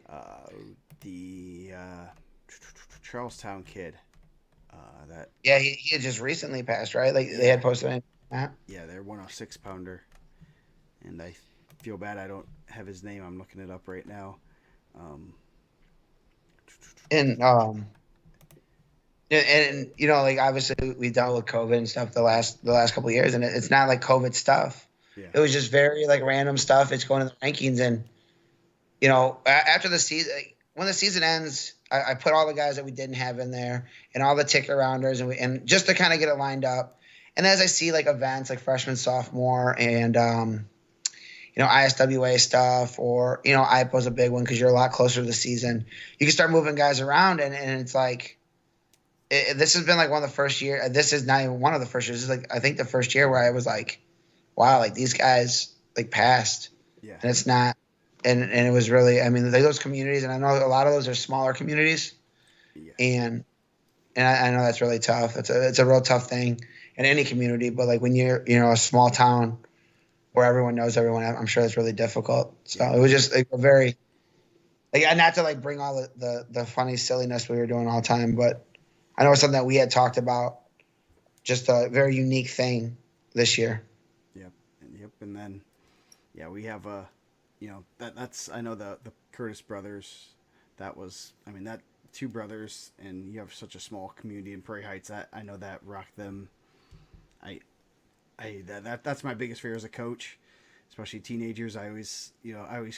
uh, the Charlestown kid. That Yeah, he had just recently passed, right? Like they yeah, had posted on that. yeah, they're 106 pounder, and I feel bad I don't have his name. I'm looking it up right now. Um, And like obviously we dealt with COVID and stuff the last couple of years, and it's not like COVID stuff. yeah, It was just very like random stuff. It's going to the rankings, and after the season, like, when the season ends, I put all the guys that we didn't have in there and all the ticket rounders, and just to kind of get it lined up. And as I see like events like freshman, sophomore, and ISWA stuff, or IPO's a big one because you're a lot closer to the season. You can start moving guys around, and it's like this has been like one of the first year. This is not even one of the first years. This is like I think the first year where I was like, wow, like these guys like passed, yeah, and it's not. And it was really, I mean, those communities, and I know a lot of those are smaller communities, yeah, and I know that's really tough. It's a real tough thing in any community, but like when you're a small town where everyone knows everyone, I'm sure it's really difficult. So yeah. it was just like a very like, not to like bring all the funny silliness we were doing all the time, but I know it's something that we had talked about, just a very unique thing this year. Yep, and then yeah, we have that's I know the Curtis brothers. That was I mean that two brothers, and you have such a small community in Prairie Heights. That I know that rocked them. I that's my biggest fear as a coach, especially teenagers. I always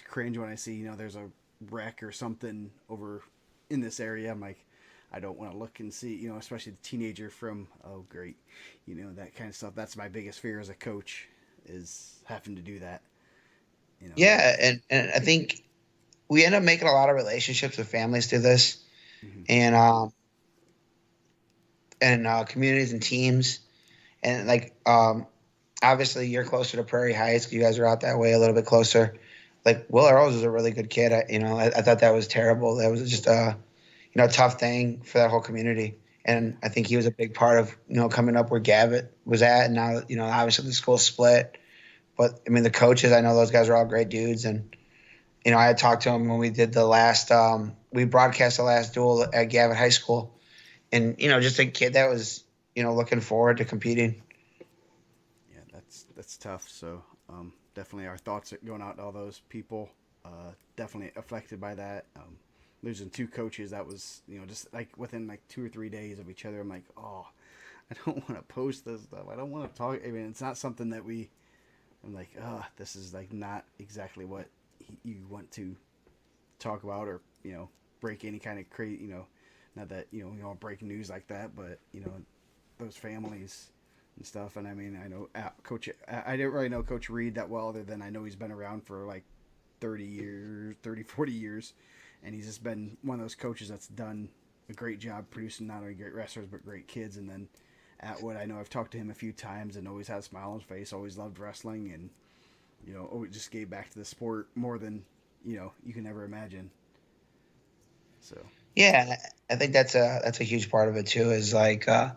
cringe when I see there's a wreck or something over in this area. I'm like, I don't want to look and see, especially the teenager from, oh, great, that kind of stuff. That's my biggest fear as a coach, is having to do that. Yeah, and I think we end up making a lot of relationships with families through this, Mm-hmm. and communities and teams, and like obviously you're closer to Prairie Heights. You guys are out that way a little bit closer. Like Will Earls is a really good kid. I thought that was terrible. That was just a tough thing for that whole community. And I think he was a big part of coming up where Gavitt was at, and now obviously the school split. But I mean the coaches, I know those guys are all great dudes, and I had talked to him when we did the last we broadcast the last duel at Gavitt High School, and just a kid that was looking forward to competing. Yeah, that's tough. So definitely our thoughts are going out to all those people. Definitely affected by that. Losing two coaches, that was just like within like 2 or 3 days of each other. I'm like, oh, I don't want to post this stuff. I don't want to talk. I mean, it's not something that I'm like, oh, this is like not exactly what you want to talk about, or break any kind of crazy, not that breaking news like that, but those families and stuff. And I mean, I know Coach. I didn't really know Coach Reed that well, other than I know he's been around for like 30 years, 30, 40 years, and he's just been one of those coaches that's done a great job producing not only great wrestlers but great kids. And then Atwood, I know I've talked to him a few times and always had a smile on his face, always loved wrestling, and always just gave back to the sport more than you can ever imagine. So Yeah, I think that's a huge part of it too. Is like I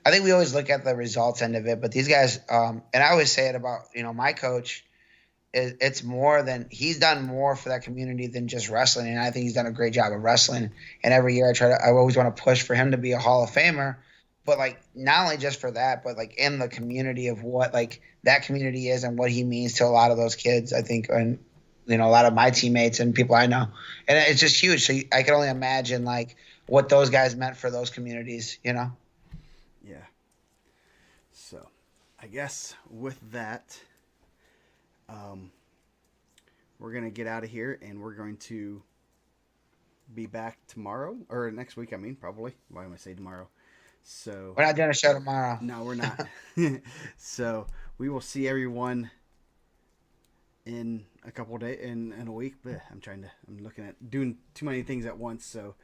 think we always look at the results end of it, but these guys, and I always say it about my coach. It's more than he's done more for that community than just wrestling, and I think he's done a great job of wrestling. And every year I always want to push for him to be a Hall of Famer, but like not only just for that, but like in the community of what like that community is and what he means to a lot of those kids. I think, and a lot of my teammates and people I know, and it's just huge. So I can only imagine like what those guys meant for those communities. Yeah. So, I guess with that. We're going to get out of here, and we're going to be back tomorrow, or next week, I mean, probably. Why am I saying tomorrow? So We're not doing a show tomorrow. No, we're not. So we will see everyone in a couple of days, in a week. But I'm looking at doing too many things at once. So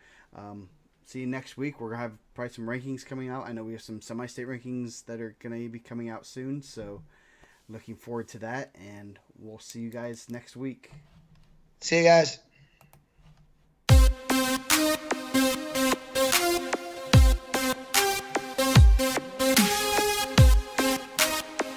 see you next week. We're going to have probably some rankings coming out. I know we have some semi-state rankings that are going to be coming out soon. So looking forward to that, and we'll see you guys next week. See you guys.